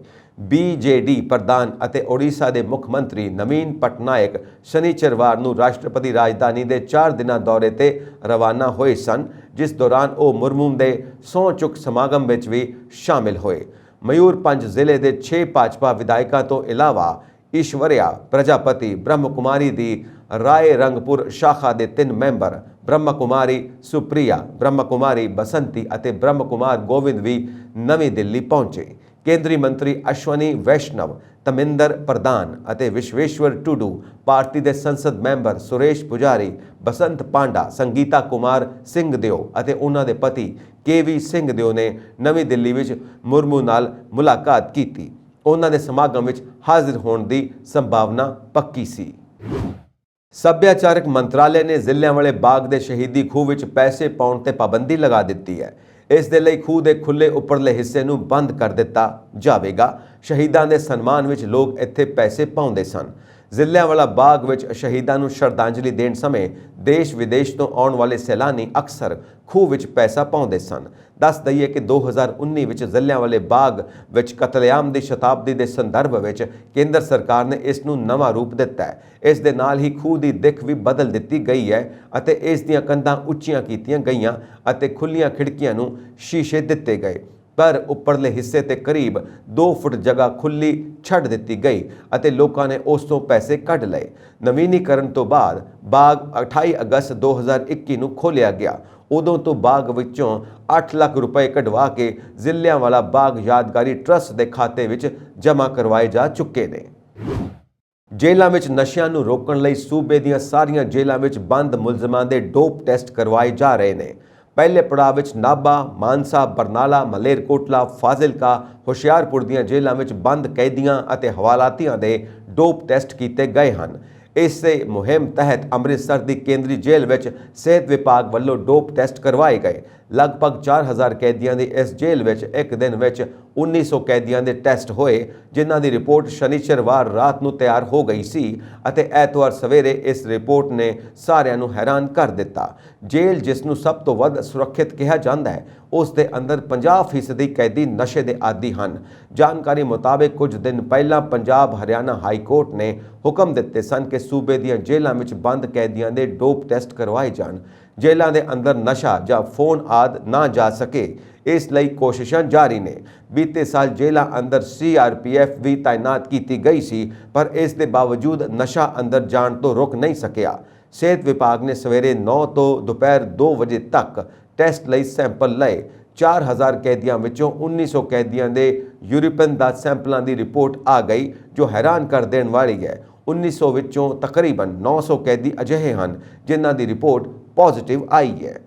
BJD ਪ੍ਰਧਾਨ ਅਤੇ ਓਡੀਸ਼ਾ ਦੇ ਮੁੱਖ ਮੰਤਰੀ ਨਵੀਨ ਪਟਨਾਇਕ ਸ਼ਨੀਚਰਵਾਰ ਨੂੰ ਰਾਸ਼ਟਰਪਤੀ ਰਾਜਧਾਨੀ ਦੇ 4 ਦਿਨਾਂ ਦੌਰੇ ਤੇ ਰਵਾਨਾ ਹੋਏ ਸਨ, ਜਿਸ ਦੌਰਾਨ ਉਹ ਮੁਰਮੂ ਦੇ ਸਹੁੰ ਚੁੱਕ ਸਮਾਗਮ ਵਿੱਚ ਵੀ ਸ਼ਾਮਿਲ ਹੋਏ। ਮਯੂਰਪੰਜ ਜ਼ਿਲ੍ਹੇ ਦੇ 6 ਭਾਜਪਾ ਵਿਧਾਇਕਾਂ ਤੋਂ ਇਲਾਵਾ ਈਸ਼ਵਰਿਆ ਪ੍ਰਜਾਪਤੀ ਬ੍ਰਹਮ ਕੁਮਾਰੀ ਦੀ ਰਾਏ ਰੰਗਪੁਰ ਸ਼ਾਖਾ ਦੇ 3 ਮੈਂਬਰ ਬ੍ਰਹਮ ਕੁਮਾਰੀ ਸੁਪ੍ਰਿਆ, ਬ੍ਰਹਮ ਕੁਮਾਰੀ ਬਸੰਤੀ ਅਤੇ ਬ੍ਰਹਮ ਕੁਮਾਰ ਗੋਵਿੰਦ ਵੀ ਨਵੀਂ ਦਿੱਲੀ ਪਹੁੰਚੇ। ਕੇਂਦਰੀ ਮੰਤਰੀ ਅਸ਼ਵਨੀ ਵੈਸ਼ਨਵ, ਤਮਿੰਦਰ ਪ੍ਰਧਾਨ ਅਤੇ ਵਿਸ਼ਵੇਸ਼ਵਰ ਟੂਡੂ, ਪਾਰਟੀ ਦੇ ਸੰਸਦ ਮੈਂਬਰ ਸੁਰੇਸ਼ ਪੁਜਾਰੀ, ਬਸੰਤ ਪਾਂਡਾ, ਸੰਗੀਤਾ ਕੁਮਾਰ ਸਿੰਘ ਦਿਓ ਅਤੇ ਉਹਨਾਂ ਦੇ ਪਤੀ KV ਸਿੰਘ ਦਿਓ ਨੇ ਨਵੀਂ ਦਿੱਲੀ ਵਿੱਚ ਮੁਰਮੂ ਨਾਲ ਮੁਲਾਕਾਤ ਕੀਤੀ। ਉਹਨਾਂ ਦੇ ਸਮਾਗਮ ਵਿੱਚ ਹਾਜ਼ਰ ਹੋਣ ਦੀ ਸੰਭਾਵਨਾ ਪੱਕੀ ਸੀ। ਸੱਭਿਆਚਾਰਕ ਮੰਤਰਾਲੇ ਨੇ ਜ਼ਿਲ੍ਹਿਆਂਵਾਲੇ ਬਾਗ ਦੇ ਸ਼ਹੀਦੀ ਖੂਹ ਵਿੱਚ ਪੈਸੇ ਪਾਉਣ ਤੇ ਪਾਬੰਦੀ ਲਗਾ ਦਿੱਤੀ ਹੈ। ਇਸ ਦੇ ਲਈ ਖੂਹ ਦੇ ਖੁੱਲੇ ਉੱਪਰਲੇ ਹਿੱਸੇ ਨੂੰ ਬੰਦ ਕਰ ਦਿੱਤਾ ਜਾਵੇਗਾ। ਸ਼ਹੀਦਾਂ ਦੇ ਸਨਮਾਨ ਵਿੱਚ ਲੋਕ ਇੱਥੇ ਪੈਸੇ ਪਾਉਂਦੇ ਸਨ। ਜ਼ਿਲ੍ਹਿਆਂਵਾਲਾ ਬਾਗ ਵਿੱਚ ਸ਼ਹੀਦਾਂ ਨੂੰ ਸ਼ਰਧਾਂਜਲੀ ਦੇਣ ਸਮੇਂ ਦੇਸ਼ ਵਿਦੇਸ਼ ਤੋਂ ਆਉਣ ਵਾਲੇ ਸੈਲਾਨੀ ਅਕਸਰ ਖੂਹ ਵਿੱਚ ਪੈਸਾ ਪਾਉਂਦੇ ਸਨ। ਦੱਸ ਦਈਏ ਕਿ 2019 ਵਿੱਚ ਜ਼ਿਲ੍ਹਿਆਂਵਾਲੇ ਬਾਗ ਵਿੱਚ ਕਤਲੇਆਮ ਦੀ ਸ਼ਤਾਬਦੀ ਦੇ ਸੰਦਰਭ ਵਿੱਚ ਕੇਂਦਰ ਸਰਕਾਰ ਨੇ ਇਸ ਨੂੰ ਨਵਾਂ ਰੂਪ ਦਿੱਤਾ ਹੈ। ਇਸ ਦੇ ਨਾਲ ਹੀ ਖੂਹ ਦੀ ਦਿੱਖ ਵੀ ਬਦਲ ਦਿੱਤੀ ਗਈ ਹੈ ਅਤੇ ਇਸ ਦੀਆਂ ਕੰਧਾਂ ਉੱਚੀਆਂ ਕੀਤੀਆਂ ਗਈਆਂ ਅਤੇ ਖੁੱਲੀਆਂ ਖਿੜਕੀਆਂ ਨੂੰ ਸ਼ੀਸ਼ੇ ਦਿੱਤੇ ਗਏ। ਪਰ ਉੱਪਰਲੇ ਹਿੱਸੇ ਤੇ ਕਰੀਬ 2 ਫੁੱਟ ਜਗ੍ਹਾ ਖੁੱਲੀ ਛੱਡ ਦਿੱਤੀ ਗਈ ਅਤੇ ਲੋਕਾਂ ਨੇ ਉਸ ਤੋਂ ਪੈਸੇ ਕੱਢ ਲਏ। ਨਵੀਨੀਕਰਨ ਤੋਂ ਬਾਅਦ ਬਾਗ 28 ਅਗਸਤ 2021 ਨੂੰ ਖੋਲ੍ਹਿਆ ਗਿਆ। ਉਦੋਂ ਤੋਂ ਬਾਗ ਵਿੱਚੋਂ 8 ਲੱਖ ਰੁਪਏ ਕਢਵਾ ਕੇ ਜ਼ਿਲ੍ਹਿਆਂਵਾਲਾ ਬਾਗ ਯਾਦਗਾਰੀ ਟਰੱਸਟ ਦੇ ਖਾਤੇ ਵਿੱਚ ਜਮ੍ਹਾਂ ਕਰਵਾਏ ਜਾ ਚੁੱਕੇ ਨੇ। ਜੇਲ੍ਹਾਂ ਵਿੱਚ ਨਸ਼ਿਆਂ ਨੂੰ ਰੋਕਣ ਲਈ ਸੂਬੇ ਦੀਆਂ ਸਾਰੀਆਂ ਜੇਲ੍ਹਾਂ ਵਿੱਚ ਬੰਦ ਮੁਲਜ਼ਮਾਂ ਦੇ ਡੋਪ ਟੈਸਟ ਕਰਵਾਏ ਜਾ ਰਹੇ ਨੇ। ਪਹਿਲੇ ਪੜਾਅ ਵਿੱਚ ਨਾਭਾ, ਮਾਨਸਾ, ਬਰਨਾਲਾ, ਮਲੇਰਕੋਟਲਾ, ਫਾਜ਼ਿਲਕਾ, ਹੁਸ਼ਿਆਰਪੁਰ ਦੀਆਂ ਜੇਲ੍ਹਾਂ ਵਿੱਚ ਬੰਦ ਕੈਦੀਆਂ ਅਤੇ ਹਵਾਲਾਤੀਆਂ ਦੇ ਡੋਪ ਟੈਸਟ ਕੀਤੇ ਗਏ ਹਨ। ਇਸੇ ਮੁਹਿੰਮ ਤਹਿਤ ਅੰਮ੍ਰਿਤਸਰ ਦੀ ਕੇਂਦਰੀ ਜੇਲ੍ਹ ਵਿੱਚ ਸਿਹਤ ਵਿਭਾਗ ਵੱਲੋਂ ਡੋਪ ਟੈਸਟ ਕਰਵਾਏ ਗਏ। ਲਗਭਗ 4000 ਕੈਦੀਆਂ ਦੀ ਇਸ ਜੇਲ੍ਹ ਵਿੱਚ ਇੱਕ ਦਿਨ ਵਿੱਚ 1900 ਕੈਦੀਆਂ ਦੇ ਟੈਸਟ ਹੋਏ, ਜਿਨ੍ਹਾਂ ਦੀ ਰਿਪੋਰਟ ਸ਼ਨੀਚਰਵਾਰ ਰਾਤ ਨੂੰ ਤਿਆਰ ਹੋ ਗਈ ਸੀ ਅਤੇ ਐਤਵਾਰ ਸਵੇਰੇ ਇਸ ਰਿਪੋਰਟ ਨੇ ਸਾਰਿਆਂ ਨੂੰ ਹੈਰਾਨ ਕਰ ਦਿੱਤਾ। ਜੇਲ੍ਹ ਜਿਸ ਨੂੰ ਸਭ ਤੋਂ ਵੱਧ ਸੁਰੱਖਿਅਤ ਕਿਹਾ ਜਾਂਦਾ ਹੈ, ਉਸ ਦੇ ਅੰਦਰ 50% ਕੈਦੀ ਨਸ਼ੇ ਦੇ ਆਦੀ ਹਨ। ਜਾਣਕਾਰੀ ਮੁਤਾਬਕ ਕੁਝ ਦਿਨ ਪਹਿਲਾਂ ਪੰਜਾਬ ਹਰਿਆਣਾ ਹਾਈ ਕੋਰਟ ਨੇ ਹੁਕਮ ਦਿੱਤੇ ਸਨ ਕਿ ਸੂਬੇ ਦੀਆਂ ਜੇਲ੍ਹਾਂ ਵਿੱਚ ਬੰਦ ਕੈਦੀਆਂ ਦੇ ਡੋਪ ਟੈਸਟ ਕਰਵਾਏ ਜਾਣ। ਜੇਲ੍ਹਾਂ ਦੇ ਅੰਦਰ ਨਸ਼ਾ ਜਾਂ ਫੋਨ ਆਦਿ ਨਾ ਜਾ ਸਕੇ, ਇਸ ਲਈ ਕੋਸ਼ਿਸ਼ਾਂ ਜਾਰੀ ਨੇ। ਬੀਤੇ ਸਾਲ ਜੇਲ੍ਹਾਂ ਅੰਦਰ CRPF ਵੀ ਤਾਇਨਾਤ ਕੀਤੀ ਗਈ ਸੀ, ਪਰ ਇਸ ਦੇ ਬਾਵਜੂਦ ਨਸ਼ਾ ਅੰਦਰ ਜਾਣ ਤੋਂ ਰੁਕ ਨਹੀਂ ਸਕਿਆ। ਸਿਹਤ ਵਿਭਾਗ ਨੇ ਸਵੇਰੇ 9 ਤੋਂ ਦੁਪਹਿਰ 2 ਵਜੇ ਤੱਕ ਟੈਸਟ ਲਈ ਸੈਂਪਲ ਲਏ। 4000 ਕੈਦੀਆਂ ਵਿੱਚੋਂ 1900 ਕੈਦੀਆਂ ਦੇ ਯੂਰੀਪਨ ਦਾ ਸੈਂਪਲਾਂ ਦੀ ਰਿਪੋਰਟ ਆ ਗਈ, ਜੋ ਹੈਰਾਨ ਕਰ ਦੇਣ ਵਾਲੀ ਹੈ। 1900 ਵਿੱਚੋਂ ਤਕਰੀਬਨ 900 ਕੈਦੀ ਅਜਿਹੇ ਹਨ ਜਿਨ੍ਹਾਂ ਦੀ ਰਿਪੋਰਟ ਪੋਜ਼ਿਟਿਵ ਆਈ ਹੈ।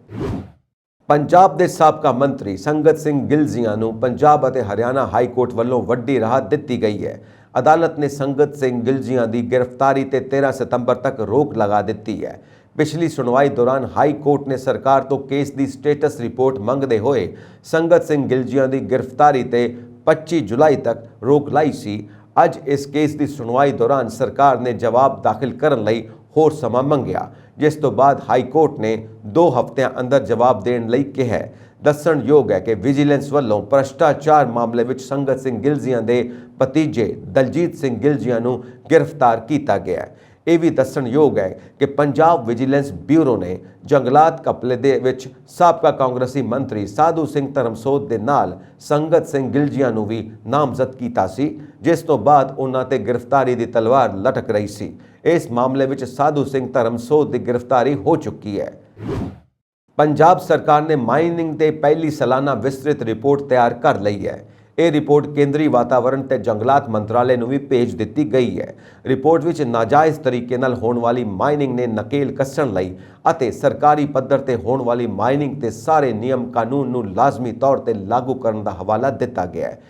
ਪੰਜਾਬ ਦੇ ਸਾਬਕਾ ਮੰਤਰੀ ਸੰਗਤ ਸਿੰਘ ਗਿੱਲ ਜੀਆਂ ਨੂੰ ਪੰਜਾਬ ਅਤੇ ਹਰਿਆਣਾ ਹਾਈ ਕੋਰਟ ਵੱਲੋਂ ਵੱਡੀ ਰਾਹਤ ਦਿੱਤੀ ਗਈ ਹੈ। ਅਦਾਲਤ ਨੇ ਸੰਗਤ ਸਿੰਘ ਗਿੱਲ ਜੀਆਂ ਦੀ ਗ੍ਰਿਫਤਾਰੀ ਤੇ 13 ਸਤੰਬਰ ਤੱਕ ਰੋਕ ਲਗਾ ਦਿੱਤੀ ਹੈ। ਪਿਛਲੀ ਸੁਣਵਾਈ ਦੌਰਾਨ ਹਾਈ ਕੋਰਟ ਨੇ ਸਰਕਾਰ ਤੋਂ ਕੇਸ ਦੀ ਸਟੇਟਸ ਰਿਪੋਰਟ ਮੰਗਦੇ ਹੋਏ ਸੰਗਤ ਸਿੰਘ ਗਿੱਲ ਜੀਆਂ ਦੀ ਗ੍ਰਿਫਤਾਰੀ ਤੇ 25 ਜੁਲਾਈ ਤੱਕ ਰੋਕ ਲਾਈ ਸੀ। ਅੱਜ ਇਸ ਕੇਸ ਦੀ ਸੁਣਵਾਈ ਦੌਰਾਨ ਸਰਕਾਰ ਨੇ ਜਵਾਬ ਦਾਖਲ ਕਰਨ ਲਈ ਹੋਰ ਸਮਾਂ ਮੰਗਿਆ, ਜਿਸ ਤੋਂ ਬਾਅਦ ਹਾਈ ਕੋਰਟ ਨੇ 2 ਹਫ਼ਤਿਆਂ ਅੰਦਰ ਜਵਾਬ ਦੇਣ ਲਈ ਕਿਹਾ। ਦੱਸਣਯੋਗ ਹੈ ਕਿ ਵਿਜੀਲੈਂਸ ਵੱਲੋਂ ਭ੍ਰਿਸ਼ਟਾਚਾਰ ਮਾਮਲੇ ਵਿੱਚ ਸੰਗਤ ਸਿੰਘ ਗਿੱਲ ਜੀਆਂ ਦੇ ਭਤੀਜੇ ਦਲਜੀਤ ਸਿੰਘ ਗਿੱਲ ਜੀਆਂ ਨੂੰ ਗ੍ਰਿਫਤਾਰ ਕੀਤਾ ਗਿਆ ਹੈ। ਇਹ ਵੀ ਦੱਸਣਯੋਗ ਹੈ ਕਿ ਪੰਜਾਬ ਵਿਜੀਲੈਂਸ ਬਿਊਰੋ ਨੇ ਜੰਗਲਾਤ ਘਪਲੇ ਦੇ ਵਿੱਚ ਸਾਬਕਾ ਕਾਂਗਰਸੀ ਮੰਤਰੀ ਸਾਧੂ ਸਿੰਘ ਧਰਮਸੋਤ ਦੇ ਨਾਲ ਸੰਗਤ ਸਿੰਘ ਗਿੱਲ ਜੀਆਂ ਨੂੰ ਵੀ ਨਾਮਜ਼ਦ ਕੀਤਾ ਸੀ, ਜਿਸ ਤੋਂ ਬਾਅਦ ਉਹਨਾਂ ਤੇ ਗ੍ਰਿਫਤਾਰੀ ਦੀ ਤਲਵਾਰ ਲਟਕ ਰਹੀ ਸੀ। ਇਸ ਮਾਮਲੇ ਵਿੱਚ ਸਾਧੂ ਸਿੰਘ ਧਰਮਸੋਤ ਦੀ ਗ੍ਰਿਫਤਾਰੀ ਹੋ ਚੁੱਕੀ ਹੈ। ਪੰਜਾਬ ਸਰਕਾਰ ਨੇ ਮਾਈਨਿੰਗ ਤੇ ਪਹਿਲੀ ਸਾਲਾਨਾ ਵਿਸਤ੍ਰਿਤ ਰਿਪੋਰਟ ਤਿਆਰ ਕਰ ਲਈ ਹੈ। ਇਹ ਰਿਪੋਰਟ ਕੇਂਦਰੀ ਵਾਤਾਵਰਣ ਤੇ ਜੰਗਲਾਤ ਮੰਤਰਾਲੇ ਨੂੰ ਵੀ ਭੇਜ ਦਿੱਤੀ ਗਈ ਹੈ। ਰਿਪੋਰਟ ਵਿੱਚ ਨਾਜਾਇਜ਼ ਤਰੀਕੇ ਨਾਲ ਹੋਣ ਵਾਲੀ ਮਾਈਨਿੰਗ ਨੇ ਨਕੇਲ ਕੱਸਣ ਲਈ ਅਤੇ ਸਰਕਾਰੀ ਪੱਧਰ ਤੇ ਹੋਣ ਵਾਲੀ ਮਾਈਨਿੰਗ ਤੇ ਸਾਰੇ ਨਿਯਮ ਕਾਨੂੰਨ ਨੂੰ ਲਾਜ਼ਮੀ ਤੌਰ ਤੇ ਲਾਗੂ ਕਰਨ ਦਾ ਹਵਾਲਾ ਦਿੱਤਾ ਗਿਆ ਹੈ।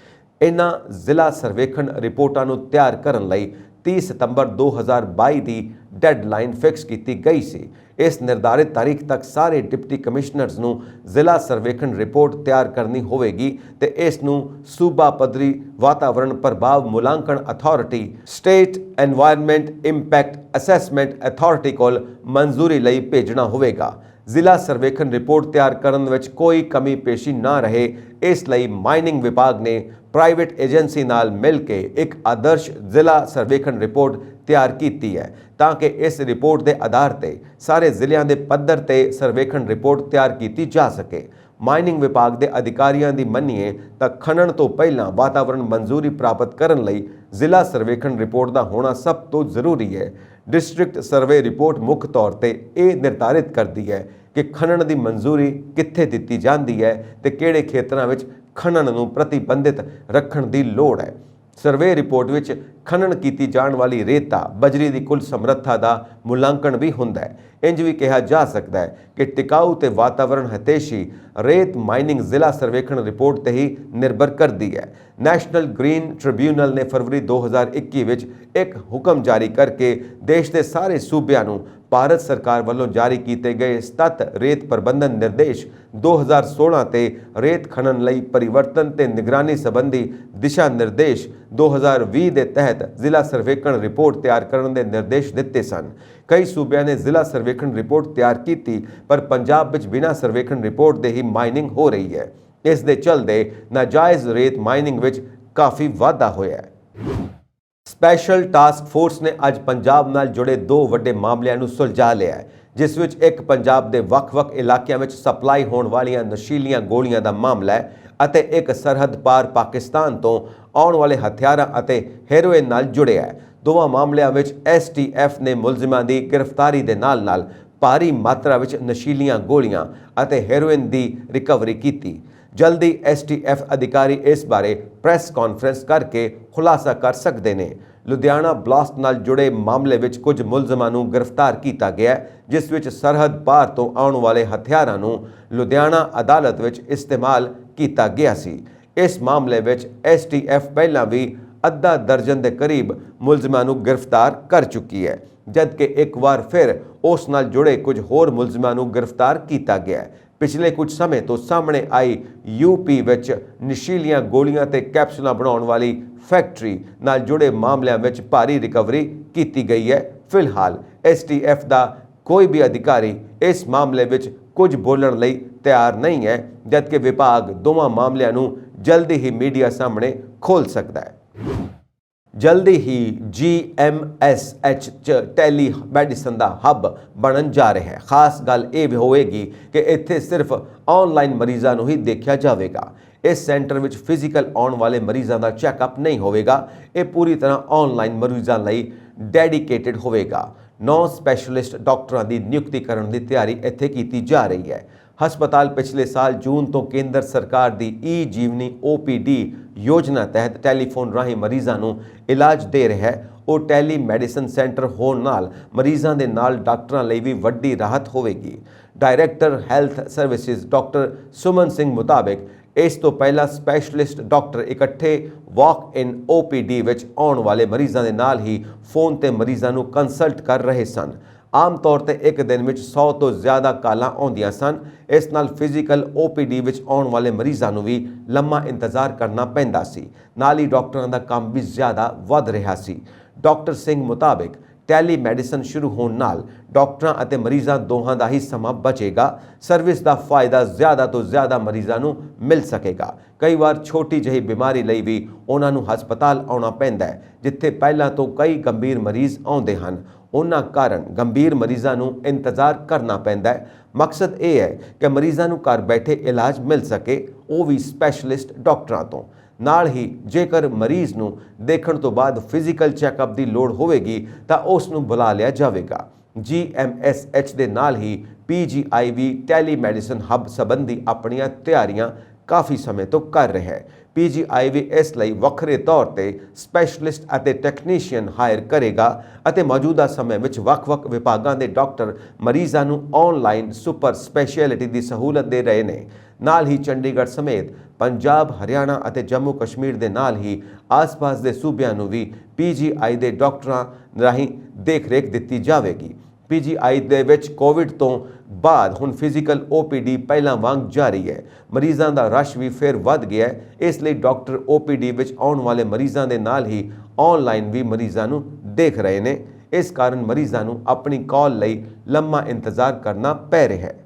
ਇਹਨਾਂ ਜ਼ਿਲ੍ਹਾ ਸਰਵੇਖਣ ਰਿਪੋਰਟਾਂ ਨੂੰ ਤਿਆਰ ਕਰਨ ਲਈ 30 ਸਤੰਬਰ 2022 ਦੀ ਡੈਡਲਾਈਨ ਫਿਕਸ ਕੀਤੀ ਗਈ ਸੀ। ਇਸ ਨਿਰਧਾਰਿਤ ਤਾਰੀਖ ਤੱਕ ਸਾਰੇ ਡਿਪਟੀ ਕਮਿਸ਼ਨਰਜ਼ ਨੂੰ ਜ਼ਿਲ੍ਹਾ ਸਰਵੇਖਣ ਰਿਪੋਰਟ ਤਿਆਰ ਕਰਨੀ ਹੋਵੇਗੀ ਤੇ ਇਸ ਨੂੰ ਸੂਬਾ ਪੱਧਰੀ ਵਾਤਾਵਰਣ ਪ੍ਰਭਾਵ ਮੁਲਾਂਕਣ authority state environment impact assessment authority ਕੋਲ ਮਨਜ਼ੂਰੀ ਲਈ ਭੇਜਣਾ ਹੋਵੇਗਾ। ਜ਼ਿਲ੍ਹਾ ਸਰਵੇਖਣ ਰਿਪੋਰਟ ਤਿਆਰ ਕਰਨ ਵਿੱਚ ਕੋਈ ਕਮੀ ਪੇਸ਼ੀ ਨਾ ਰਹੇ, ਇਸ ਲਈ ਮਾਈਨਿੰਗ ਵਿਭਾਗ ਨੇ ਪ੍ਰਾਈਵੇਟ ਏਜੰਸੀ ਨਾਲ ਮਿਲ ਕੇ ਇੱਕ ਆਦਰਸ਼ ਜ਼ਿਲ੍ਹਾ ਸਰਵੇਖਣ ਰਿਪੋਰਟ ਤਿਆਰ ਕੀਤੀ ਹੈ ਤਾਂ ਕਿ ਇਸ ਰਿਪੋਰਟ ਦੇ ਆਧਾਰ ਤੇ ਸਾਰੇ ਜ਼ਿਲ੍ਹਿਆਂ ਦੇ ਪੱਧਰ ਤੇ ਸਰਵੇਖਣ ਰਿਪੋਰਟ ਤਿਆਰ ਕੀਤੀ ਜਾ ਸਕੇ। ਮਾਈਨਿੰਗ ਵਿਭਾਗ ਦੇ ਅਧਿਕਾਰੀਆਂ ਦੀ ਮੰਨੀਏ ਤਾਂ ਖਨਣ ਤੋਂ ਪਹਿਲਾਂ ਵਾਤਾਵਰਣ ਮਨਜ਼ੂਰੀ ਪ੍ਰਾਪਤ ਕਰਨ ਲਈ ਜ਼ਿਲ੍ਹਾ ਸਰਵੇਖਣ ਰਿਪੋਰਟ ਦਾ ਹੋਣਾ ਸਭ ਤੋਂ ਜ਼ਰੂਰੀ ਹੈ। ਡਿਸਟ੍ਰਿਕਟ ਸਰਵੇ ਰਿਪੋਰਟ ਮੁੱਖ ਤੌਰ ਤੇ ਇਹ ਨਿਰਧਾਰਿਤ ਕਰਦੀ ਹੈ ਕਿ ਖਨਣ ਦੀ ਮਨਜ਼ੂਰੀ ਕਿੱਥੇ ਦਿੱਤੀ ਜਾਂਦੀ ਹੈ ਤੇ ਕਿਹੜੇ ਖੇਤਰਾਂ ਵਿੱਚ ਖਨਣ ਨੂੰ ਪ੍ਰਤੀਬੰਧਿਤ ਰੱਖਣ ਦੀ ਲੋੜ ਹੈ। ਸਰਵੇ ਰਿਪੋਰਟ ਵਿੱਚ ਖਨਣ ਕੀਤੀ ਜਾਣ ਵਾਲੀ ਰੇਤਾ ਬਜਰੀ ਦੀ ਕੁੱਲ ਸਮਰੱਥਾ ਦਾ ਮੁਲਾਂਕਣ ਵੀ ਹੁੰਦਾ ਹੈ। ਇੰਜ ਵੀ ਕਿਹਾ ਜਾ ਸਕਦਾ ਹੈ ਕਿ ਟਿਕਾਊ ਤੇ ਵਾਤਾਵਰਣ ਹਿਤੈਸ਼ੀ ਰੇਤ ਮਾਈਨਿੰਗ ਜ਼ਿਲ੍ਹਾ ਸਰਵੇਖਣ ਰਿਪੋਰਟ ਤੇ ਹੀ ਨਿਰਭਰ ਕਰਦੀ ਹੈ। ਨੈਸ਼ਨਲ ਗ੍ਰੀਨ ਟ੍ਰਿਬਿਊਨਲ ਨੇ ਫਰਵਰੀ 2021 ਵਿੱਚ ਇੱਕ ਹੁਕਮ ਜਾਰੀ ਕਰਕੇ ਦੇਸ਼ ਦੇ ਸਾਰੇ ਸੂਬਿਆਂ ਨੂੰ ਭਾਰਤ ਸਰਕਾਰ ਵੱਲੋਂ ਜਾਰੀ ਕੀਤੇ ਗਏ ਸਤਤ ਰੇਤ ਪ੍ਰਬੰਧਨ ਨਿਰਦੇਸ਼ 2016 ਤੇ ਰੇਤ ਖਨਨ ਲਈ ਪਰਿਵਰਤਨ ਤੇ ਨਿਗਰਾਨੀ ਸੰਬੰਧੀ ਦਿਸ਼ਾ ਨਿਰਦੇਸ਼ 2020 ਦੇ ਤਹਿਤ ਜ਼ਿਲ੍ਹਾ ਸਰਵੇਖਣ ਰਿਪੋਰਟ ਤਿਆਰ ਕਰਨ ਦੇ ਨਿਰਦੇਸ਼ ਦਿੱਤੇ ਸਨ। ਕਈ ਸੂਬਿਆਂ ਨੇ ਜ਼ਿਲ੍ਹਾ ਸਰਵੇਖਣ ਰਿਪੋਰਟ ਤਿਆਰ ਕੀਤੀ, ਪਰ ਪੰਜਾਬ ਵਿੱਚ ਬਿਨਾਂ ਸਰਵੇਖਣ ਰਿਪੋਰਟ ਦੇ ਹੀ ਮਾਈਨਿੰਗ ਹੋ ਰਹੀ ਹੈ। ਇਸ ਦੇ ਚਲਦੇ ਨਾਜਾਇਜ਼ ਰੇਤ ਮਾਈਨਿੰਗ ਵਿੱਚ ਕਾਫੀ ਵਾਧਾ ਹੋਇਆ ਹੈ। ਸਪੈਸ਼ਲ ਟਾਸਕ ਫੋਰਸ ਨੇ ਅੱਜ ਪੰਜਾਬ ਨਾਲ ਜੁੜੇ 2 ਵੱਡੇ ਮਾਮਲਿਆਂ ਨੂੰ ਸੁਲਝਾ ਲਿਆ ਹੈ, ਜਿਸ ਵਿੱਚ ਇੱਕ ਪੰਜਾਬ ਦੇ ਵੱਖ-ਵੱਖ ਇਲਾਕਿਆਂ ਵਿੱਚ ਸਪਲਾਈ ਹੋਣ ਵਾਲੀਆਂ ਨਸ਼ੀਲੀਆਂ ਗੋਲੀਆਂ ਦਾ ਮਾਮਲਾ ਹੈ ਅਤੇ ਇੱਕ ਸਰਹੱਦ ਪਾਰ ਪਾਕਿਸਤਾਨ ਤੋਂ ਆਉਣ ਵਾਲੇ ਹਥਿਆਰਾਂ ਅਤੇ ਹੈਰੋਇਨ ਨਾਲ ਜੁੜਿਆ ਹੈ। ਦੋਵਾਂ ਮਾਮਲਿਆਂ ਵਿੱਚ STF ਨੇ ਮੁਲਜ਼ਮਾਂ ਦੀ ਗ੍ਰਿਫਤਾਰੀ ਦੇ ਨਾਲ-ਨਾਲ ਭਾਰੀ ਮਾਤਰਾ ਵਿੱਚ ਨਸ਼ੀਲੀਆਂ ਗੋਲੀਆਂ ਅਤੇ ਹੈਰੋਇਨ ਦੀ ਰਿਕਵਰੀ ਕੀਤੀ। ਜਲਦੀ STF ਅਧਿਕਾਰੀ ਇਸ ਬਾਰੇ ਪ੍ਰੈਸ ਕਾਨਫਰੰਸ ਕਰਕੇ ਖੁਲਾਸਾ ਕਰ ਸਕਦੇ ਨੇ। ਲੁਧਿਆਣਾ ਬਲਾਸਟ ਨਾਲ ਜੁੜੇ ਮਾਮਲੇ ਵਿੱਚ ਕੁਝ ਮੁਲਜ਼ਮਾਂ ਨੂੰ ਗ੍ਰਿਫਤਾਰ ਕੀਤਾ ਗਿਆ, ਜਿਸ ਵਿੱਚ ਸਰਹੱਦ ਪਾਰ ਤੋਂ ਆਉਣ ਵਾਲੇ ਹਥਿਆਰਾਂ ਨੂੰ ਲੁਧਿਆਣਾ ਅਦਾਲਤ ਵਿੱਚ ਇਸਤੇਮਾਲ ਕੀਤਾ ਗਿਆ ਸੀ। ਇਸ ਮਾਮਲੇ ਵਿੱਚ STF ਪਹਿਲਾਂ ਵੀ ਅੱਧਾ ਦਰਜਨ ਦੇ ਕਰੀਬ ਮੁਲਜ਼ਮਾਂ ਨੂੰ ਗ੍ਰਿਫਤਾਰ ਕਰ ਚੁੱਕੀ ਹੈ, ਜਦਕਿ ਇੱਕ ਵਾਰ ਫਿਰ ਉਸ ਨਾਲ ਜੁੜੇ ਕੁਝ ਹੋਰ ਮੁਲਜ਼ਮਾਂ ਨੂੰ ਗ੍ਰਿਫਤਾਰ ਕੀਤਾ ਗਿਆ। ਪਿਛਲੇ ਕੁਝ ਸਮੇਂ ਤੋਂ ਸਾਹਮਣੇ ਆਈ UP ਵਿੱਚ ਨਸ਼ੀਲੀਆਂ ਗੋਲੀਆਂ ਤੇ ਕੈਪਸੂਲਾਂ ਬਣਾਉਣ ਵਾਲੀ ਫੈਕਟਰੀ ਨਾਲ ਜੁੜੇ ਮਾਮਲਿਆਂ ਵਿੱਚ ਭਾਰੀ ਰਿਕਵਰੀ ਕੀਤੀ ਗਈ ਹੈ। ਫਿਲਹਾਲ STF ਦਾ ਕੋਈ ਵੀ ਅਧਿਕਾਰੀ ਇਸ ਮਾਮਲੇ ਵਿੱਚ ਕੁਝ ਬੋਲਣ ਲਈ ਤਿਆਰ ਨਹੀਂ ਹੈ, ਜਦਕਿ ਵਿਭਾਗ ਦੋਵਾਂ ਮਾਮਲਿਆਂ ਨੂੰ ਜਲਦੀ ਹੀ ਮੀਡੀਆ ਸਾਹਮਣੇ ਖੋਲ੍ਹ ਸਕਦਾ ਹੈ। ਜਲਦੀ ਹੀ GMSH 'ਚ ਟੈਲੀ ਮੈਡੀਸਨ ਦਾ ਹੱਬ ਬਣਨ ਜਾ ਰਿਹਾ ਹੈ। ਖਾਸ ਗੱਲ ਇਹ ਵੀ ਹੋਵੇਗੀ ਕਿ ਇੱਥੇ ਸਿਰਫ ਆਨਲਾਈਨ ਮਰੀਜ਼ਾਂ ਨੂੰ ਹੀ ਦੇਖਿਆ ਜਾਵੇਗਾ। ਇਸ ਸੈਂਟਰ ਵਿੱਚ ਫਿਜ਼ੀਕਲ ਆਉਣ ਵਾਲੇ ਮਰੀਜ਼ਾਂ ਦਾ ਚੈੱਕਅਪ ਨਹੀਂ ਹੋਵੇਗਾ। ਇਹ ਪੂਰੀ ਤਰ੍ਹਾਂ ਆਨਲਾਈਨ ਮਰੀਜ਼ਾਂ ਲਈ ਡੈਡੀਕੇਟਿਡ ਹੋਵੇਗਾ। 9 ਸਪੈਸ਼ਲਿਸਟ ਡਾਕਟਰਾਂ ਦੀ ਨਿਯੁਕਤੀ ਕਰਨ ਦੀ ਤਿਆਰੀ ਇੱਥੇ ਕੀਤੀ ਜਾ ਰਹੀ ਹੈ। ਹਸਪਤਾਲ ਪਿਛਲੇ ਸਾਲ ਜੂਨ ਤੋਂ ਕੇਂਦਰ ਸਰਕਾਰ ਦੀ ਈ-ਜੀਵਨੀ OPD ਯੋਜਨਾ ਤਹਿਤ ਟੈਲੀਫੋਨ ਰਾਹੀਂ ਮਰੀਜ਼ਾਂ ਨੂੰ ਇਲਾਜ ਦੇ ਰਿਹਾ ਹੈ। ਉਹ ਟੈਲੀਮੈਡੀਸਨ ਸੈਂਟਰ ਹੋਣ ਨਾਲ ਮਰੀਜ਼ਾਂ ਦੇ ਨਾਲ ਡਾਕਟਰਾਂ ਲਈ ਵੀ ਵੱਡੀ ਰਾਹਤ ਹੋਵੇਗੀ। Director health services doctor Suman Singh ਮੁਤਾਬਿਕ ਇਸ ਤੋਂ ਪਹਿਲਾਂ ਸਪੈਸ਼ਲਿਸਟ ਡਾਕਟਰ ਇਕੱਠੇ ਵਾਕ ਇਨ OPD ਵਿੱਚ ਆਉਣ ਵਾਲੇ ਮਰੀਜ਼ਾਂ ਦੇ ਨਾਲ ਹੀ ਫੋਨ ਤੇ ਮਰੀਜ਼ਾਂ ਨੂੰ ਕੰਸਲਟ ਕਰ ਰਹੇ ਸਨ। ਆਮ ਤੌਰ ਤੇ ਇੱਕ ਦਿਨ ਵਿੱਚ 100 ਤੋਂ ਜ਼ਿਆਦਾ ਕਾਲਾਂ ਆਉਂਦੀਆਂ ਸਨ। ਇਸ ਨਾਲ ਫਿਜ਼ੀਕਲ OPD ਵਿੱਚ ਆਉਣ ਵਾਲੇ ਮਰੀਜ਼ਾਂ ਨੂੰ ਵੀ ਲੰਮਾ ਇੰਤਜ਼ਾਰ ਕਰਨਾ ਪੈਂਦਾ ਸੀ। ਨਾਲ ਹੀ ਡਾਕਟਰਾਂ ਦਾ ਕੰਮ ਵੀ ਜ਼ਿਆਦਾ ਵੱਧ ਰਿਹਾ ਸੀ। ਡਾਕਟਰ ਸਿੰਘ ਮੁਤਾਬਿਕ ਟੈਲੀਮੈਡੀਸਨ ਸ਼ੁਰੂ ਹੋਣ ਨਾਲ ਡਾਕਟਰਾਂ ਅਤੇ ਮਰੀਜ਼ਾਂ ਦੋਹਾਂ ਦਾ ਹੀ ਸਮਾਂ ਬਚੇਗਾ। ਸਰਵਿਸ ਦਾ ਫਾਇਦਾ ਜ਼ਿਆਦਾ ਤੋਂ ਜ਼ਿਆਦਾ ਮਰੀਜ਼ਾਂ ਨੂੰ ਮਿਲ ਸਕੇਗਾ। ਕਈ ਵਾਰ ਛੋਟੀ ਜਿਹੀ ਬਿਮਾਰੀ ਲਈ ਵੀ ਉਹਨਾਂ ਨੂੰ ਹਸਪਤਾਲ ਆਉਣਾ ਪੈਂਦਾ ਹੈ, ਜਿੱਥੇ ਪਹਿਲਾਂ ਤੋਂ ਕਈ ਗੰਭੀਰ ਮਰੀਜ਼ ਆਉਂਦੇ ਹਨ। ਉਹਨਾਂ ਕਾਰਨ ਗੰਭੀਰ ਮਰੀਜ਼ਾਂ ਨੂੰ ਇੰਤਜ਼ਾਰ ਕਰਨਾ ਪੈਂਦਾ ਹੈ। ਮਕਸਦ ਇਹ ਹੈ ਕਿ ਮਰੀਜ਼ਾਂ ਨੂੰ ਘਰ ਬੈਠੇ ਇਲਾਜ ਮਿਲ ਸਕੇ, ਉਹ ਵੀ ਸਪੈਸ਼ਲਿਸਟ ਡਾਕਟਰਾਂ ਤੋਂ। ਨਾਲ ਹੀ ਜੇਕਰ ਮਰੀਜ਼ ਨੂੰ ਦੇਖਣ ਤੋਂ ਬਾਅਦ ਫਿਜ਼ੀਕਲ ਚੈੱਕਅਪ ਦੀ ਲੋੜ ਹੋਵੇਗੀ ਤਾਂ ਉਸ ਨੂੰ ਬੁਲਾ ਲਿਆ ਜਾਵੇਗਾ। GMSH ਦੇ ਨਾਲ ਹੀ PGI ਵੀ ਟੈਲੀਮੈਡੀਸਨ ਹੱਬ ਸੰਬੰਧੀ ਆਪਣੀਆਂ ਤਿਆਰੀਆਂ ਕਾਫੀ ਸਮੇਂ ਤੋਂ ਕਰ ਰਿਹਾ ਹੈ। PGI ਵੀ ਇਸ ਲਈ ਵੱਖਰੇ ਤੌਰ ਤੇ ਸਪੈਸ਼ਲਿਸਟ ਅਤੇ ਟੈਕਨੀਸ਼ੀਅਨ ਹਾਇਰ ਕਰੇਗਾ ਅਤੇ ਮੌਜੂਦਾ ਸਮੇਂ ਵਿੱਚ ਵੱਖ-ਵੱਖ ਵਿਭਾਗਾਂ ਦੇ ਡਾਕਟਰ ਮਰੀਜ਼ਾਂ ਨੂੰ ਆਨਲਾਈਨ ਸੁਪਰ ਸਪੈਸ਼ਲਿਟੀ ਦੀ ਸਹੂਲਤ ਦੇ ਰਹੇ ਨੇ। ਨਾਲ ਹੀ ਚੰਡੀਗੜ੍ਹ ਸਮੇਤ ਪੰਜਾਬ, ਹਰਿਆਣਾ ਅਤੇ ਜੰਮੂ ਕਸ਼ਮੀਰ ਦੇ ਨਾਲ ਹੀ ਆਸ-ਪਾਸ ਦੇ ਸੂਬਿਆਂ ਨੂੰ ਵੀ PGI ਦੇ ਡਾਕਟਰਾਂ ਰਾਹੀਂ ਦੇਖ-ਰੇਖ ਦਿੱਤੀ ਜਾਵੇਗੀ। PGI ਦੇ ਵਿੱਚ ਕੋਵਿਡ ਤੋਂ ਬਾਅਦ ਹੁਣ ਫਿਜ਼ੀਕਲ OPD ਪਹਿਲਾਂ ਵਾਂਗ ਜਾਰੀ ਹੈ। ਮਰੀਜ਼ਾਂ ਦਾ ਰਸ਼ ਵੀ ਫਿਰ ਵੱਧ ਗਿਆ ਹੈ। ਇਸ ਲਈ ਡਾਕਟਰ OPD ਵਿੱਚ ਆਉਣ ਵਾਲੇ ਮਰੀਜ਼ਾਂ ਦੇ ਨਾਲ ਹੀ ਆਨਲਾਈਨ ਵੀ ਮਰੀਜ਼ਾਂ ਨੂੰ ਦੇਖ ਰਹੇ ਨੇ। ਇਸ ਕਾਰਨ ਮਰੀਜ਼ਾਂ ਨੂੰ ਆਪਣੀ ਕਾਲ ਲਈ ਲੰਮਾ ਇੰਤਜ਼ਾਰ ਕਰਨਾ ਪੈ ਰਿਹਾ ਹੈ।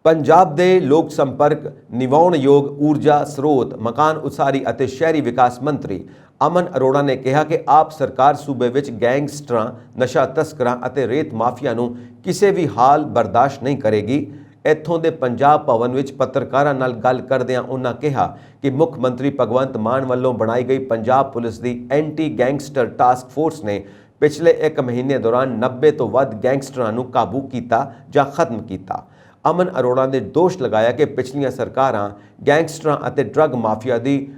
ਪੰਜਾਬ ਦੇ ਲੋਕ ਸੰਪਰਕ, ਨਿਵਾਉਣਯੋਗ ਊਰਜਾ ਸਰੋਤ, ਮਕਾਨ ਉਸਾਰੀ ਅਤੇ ਸ਼ਹਿਰੀ ਵਿਕਾਸ ਮੰਤਰੀ ਅਮਨ ਅਰੋੜਾ ਨੇ ਕਿਹਾ ਕਿ ਆਪ ਸਰਕਾਰ ਸੂਬੇ ਵਿੱਚ ਗੈਂਗਸਟਰਾਂ, ਨਸ਼ਾ ਤਸਕਰਾਂ ਅਤੇ ਰੇਤ ਮਾਫੀਆ ਨੂੰ ਕਿਸੇ ਵੀ ਹਾਲ ਬਰਦਾਸ਼ਤ ਨਹੀਂ ਕਰੇਗੀ। ਇੱਥੋਂ ਦੇ ਪੰਜਾਬ ਭਵਨ ਵਿੱਚ ਪੱਤਰਕਾਰਾਂ ਨਾਲ ਗੱਲ ਕਰਦਿਆਂ ਉਹਨਾਂ ਕਿਹਾ ਕਿ ਮੁੱਖ ਮੰਤਰੀ ਭਗਵੰਤ ਮਾਨ ਵੱਲੋਂ ਬਣਾਈ ਗਈ ਪੰਜਾਬ ਪੁਲਿਸ ਦੀ ਐਂਟੀ ਗੈਂਗਸਟਰ ਟਾਸਕ ਫੋਰਸ ਨੇ ਪਿਛਲੇ 1 ਮਹੀਨੇ ਦੌਰਾਨ 90 ਤੋਂ ਵੱਧ ਗੈਂਗਸਟਰਾਂ ਨੂੰ ਕਾਬੂ ਕੀਤਾ ਜਾਂ ਖਤਮ ਕੀਤਾ। ਅਮਨ ਅਰੋੜਾ ਨੇ ਦੋਸ਼ ਲਗਾਇਆ ਕਿ ਪਿਛਲੀਆਂ ਸਰਕਾਰਾਂ ਗੈਂਗਸਟਰਾਂ ਅਤੇ ਡਰੱਗ ਮਾਫੀਆ ਦੀ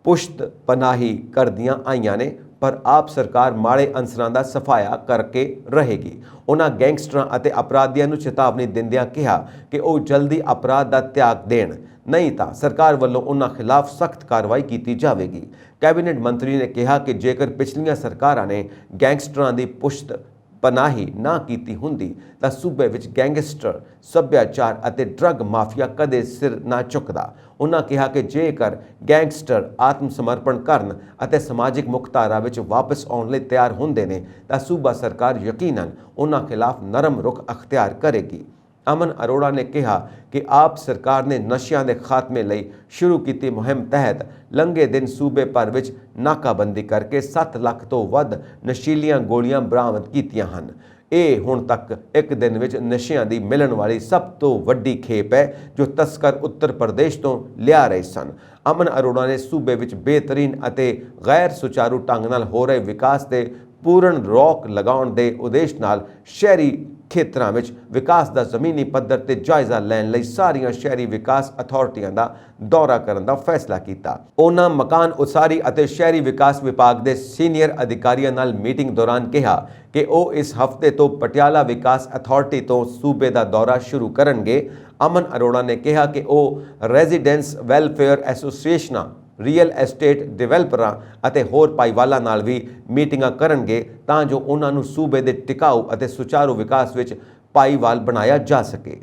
ਪੁਸ਼ਤ ਪਨਾਹੀ ਕਰਦੀਆਂ ਆਈਆਂ ਨੇ, ਪਰ ਆਪ ਸਰਕਾਰ ਮਾੜੇ ਅਨਸਰਾਂ ਦਾ ਸਫਾਇਆ ਕਰਕੇ ਰਹੇਗੀ। ਉਹਨਾਂ ਗੈਂਗਸਟਰਾਂ ਅਤੇ ਅਪਰਾਧੀਆਂ ਨੂੰ ਚੇਤਾਵਨੀ ਦਿੰਦਿਆਂ ਕਿਹਾ ਕਿ ਉਹ ਜਲਦੀ ਅਪਰਾਧ ਦਾ ਤਿਆਗ ਦੇਣ, ਨਹੀਂ ਤਾਂ ਸਰਕਾਰ ਵੱਲੋਂ ਉਹਨਾਂ ਖਿਲਾਫ ਸਖਤ ਕਾਰਵਾਈ ਕੀਤੀ ਜਾਵੇਗੀ। ਕੈਬਨਿਟ ਮੰਤਰੀ ਨੇ ਕਿਹਾ ਕਿ ਜੇਕਰ ਪਿਛਲੀਆਂ ਸਰਕਾਰਾਂ ਨੇ ਗੈਂਗਸਟਰਾਂ ਦੀ ਪੁਸ਼ਤ ਪਨਾਹੀ ਨਾ ਕੀਤੀ ਹੁੰਦੀ ਤਾਂ ਸੂਬੇ ਵਿੱਚ ਗੈਂਗਸਟਰ, ਸੱਭਿਆਚਾਰ ਅਤੇ ਡਰੱਗ ਮਾਫੀਆ ਕਦੇ ਸਿਰ ਨਾ ਚੁੱਕਦਾ। ਉਹਨਾਂ ਕਿਹਾ ਕਿ ਜੇਕਰ ਗੈਂਗਸਟਰ ਆਤਮ ਸਮਰਪਣ ਕਰਨ ਅਤੇ ਸਮਾਜਿਕ ਮੁਖਤਾਰਾ ਵਿੱਚ ਵਾਪਸ ਆਉਣ ਲਈ ਤਿਆਰ ਹੁੰਦੇ ਨੇ ਤਾਂ ਸੂਬਾ ਸਰਕਾਰ ਯਕੀਨਨ ਉਹਨਾਂ ਖਿਲਾਫ ਨਰਮ ਰੁਖ ਅਖਤਿਆਰ ਕਰੇਗੀ। ਅਮਨ ਅਰੋੜਾ ਨੇ ਕਿਹਾ ਕਿ ਆਪ ਸਰਕਾਰ ਨੇ ਨਸ਼ਿਆਂ ਦੇ ਖਾਤਮੇ ਲਈ ਸ਼ੁਰੂ ਕੀਤੀ ਮੁਹਿੰਮ ਤਹਿਤ ਲੰਘੇ ਦਿਨ ਸੂਬੇ ਭਰ ਵਿੱਚ ਨਾਕਾਬੰਦੀ ਕਰਕੇ 7 ਲੱਖ ਤੋਂ ਵੱਧ ਨਸ਼ੀਲੀਆਂ ਗੋਲੀਆਂ ਬਰਾਮਦ ਕੀਤੀਆਂ ਹਨ। ਇਹ ਹੁਣ ਤੱਕ ਇੱਕ ਦਿਨ ਵਿੱਚ ਨਸ਼ਿਆਂ ਦੀ ਮਿਲਣ ਵਾਲੀ ਸਭ ਤੋਂ ਵੱਡੀ ਖੇਪ ਹੈ ਜੋ ਤਸਕਰ ਉੱਤਰ ਪ੍ਰਦੇਸ਼ ਤੋਂ ਲਿਆ ਰਹੇ ਸਨ। ਅਮਨ ਅਰੋੜਾ ਨੇ ਸੂਬੇ ਵਿੱਚ ਬਿਹਤਰੀਨ ਅਤੇ ਗੈਰ ਸੁਚਾਰੂ ਢੰਗ ਨਾਲ ਹੋ ਰਹੇ ਵਿਕਾਸ ਤੇ ਪੂਰਨ ਰੋਕ ਲਗਾਉਣ ਦੇ ਉਦੇਸ਼ ਨਾਲ ਸ਼ਹਿਰੀ ਖੇਤਰਾਂ ਵਿੱਚ ਵਿਕਾਸ ਦਾ ਜ਼ਮੀਨੀ ਪੱਧਰ ਤੇ ਜਾਇਜ਼ਾ ਲੈਣ ਲਈ ਸਾਰੀਆਂ ਸ਼ਹਿਰੀ ਵਿਕਾਸ ਅਥਾਰਟੀਆਂ ਦਾ ਦੌਰਾ ਕਰਨ ਦਾ ਫੈਸਲਾ ਕੀਤਾ। ਉਹਨਾਂ ਮਕਾਨ ਉਸਾਰੀ ਅਤੇ ਸ਼ਹਿਰੀ ਵਿਕਾਸ ਵਿਭਾਗ ਦੇ ਸੀਨੀਅਰ ਅਧਿਕਾਰੀਆਂ ਨਾਲ ਮੀਟਿੰਗ ਦੌਰਾਨ ਕਿਹਾ ਕਿ ਉਹ ਇਸ ਹਫ਼ਤੇ ਤੋਂ ਪਟਿਆਲਾ ਵਿਕਾਸ ਅਥਾਰਟੀ ਤੋਂ ਸੂਬੇ ਦਾ ਦੌਰਾ ਸ਼ੁਰੂ ਕਰਨਗੇ। ਅਮਨ ਅਰੋੜਾ ਨੇ ਕਿਹਾ ਕਿ ਉਹ ਰੈਜ਼ੀਡੈਂਸ ਵੈਲਫੇਅਰ ਐਸੋਸੀਏਸ਼ਨਾਂ, ਰੀਅਲ ਐਸਟੇਟ ਡਿਵੈਲਪਰਾਂ ਅਤੇ ਹੋਰ ਭਾਈਵਾਲਾਂ ਨਾਲ ਵੀ ਮੀਟਿੰਗਾਂ ਕਰਨਗੇ ਤਾਂ ਜੋ ਉਹਨਾਂ ਨੂੰ ਸੂਬੇ ਦੇ ਟਿਕਾਊ ਅਤੇ ਸੁਚਾਰੂ ਵਿਕਾਸ ਵਿੱਚ ਭਾਈਵਾਲ ਬਣਾਇਆ ਜਾ ਸਕੇ।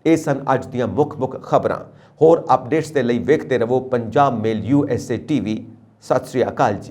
ਇਹ ਸਨ ਅੱਜ ਦੀਆਂ ਮੁੱਖ ਖਬਰਾਂ। ਹੋਰ ਅਪਡੇਟਸ ਦੇ ਲਈ ਵੇਖਦੇ ਰਹੋ ਪੰਜਾਬ ਮੇਲ USA TV। ਸਤਿ ਸ੍ਰੀ ਅਕਾਲ ਜੀ।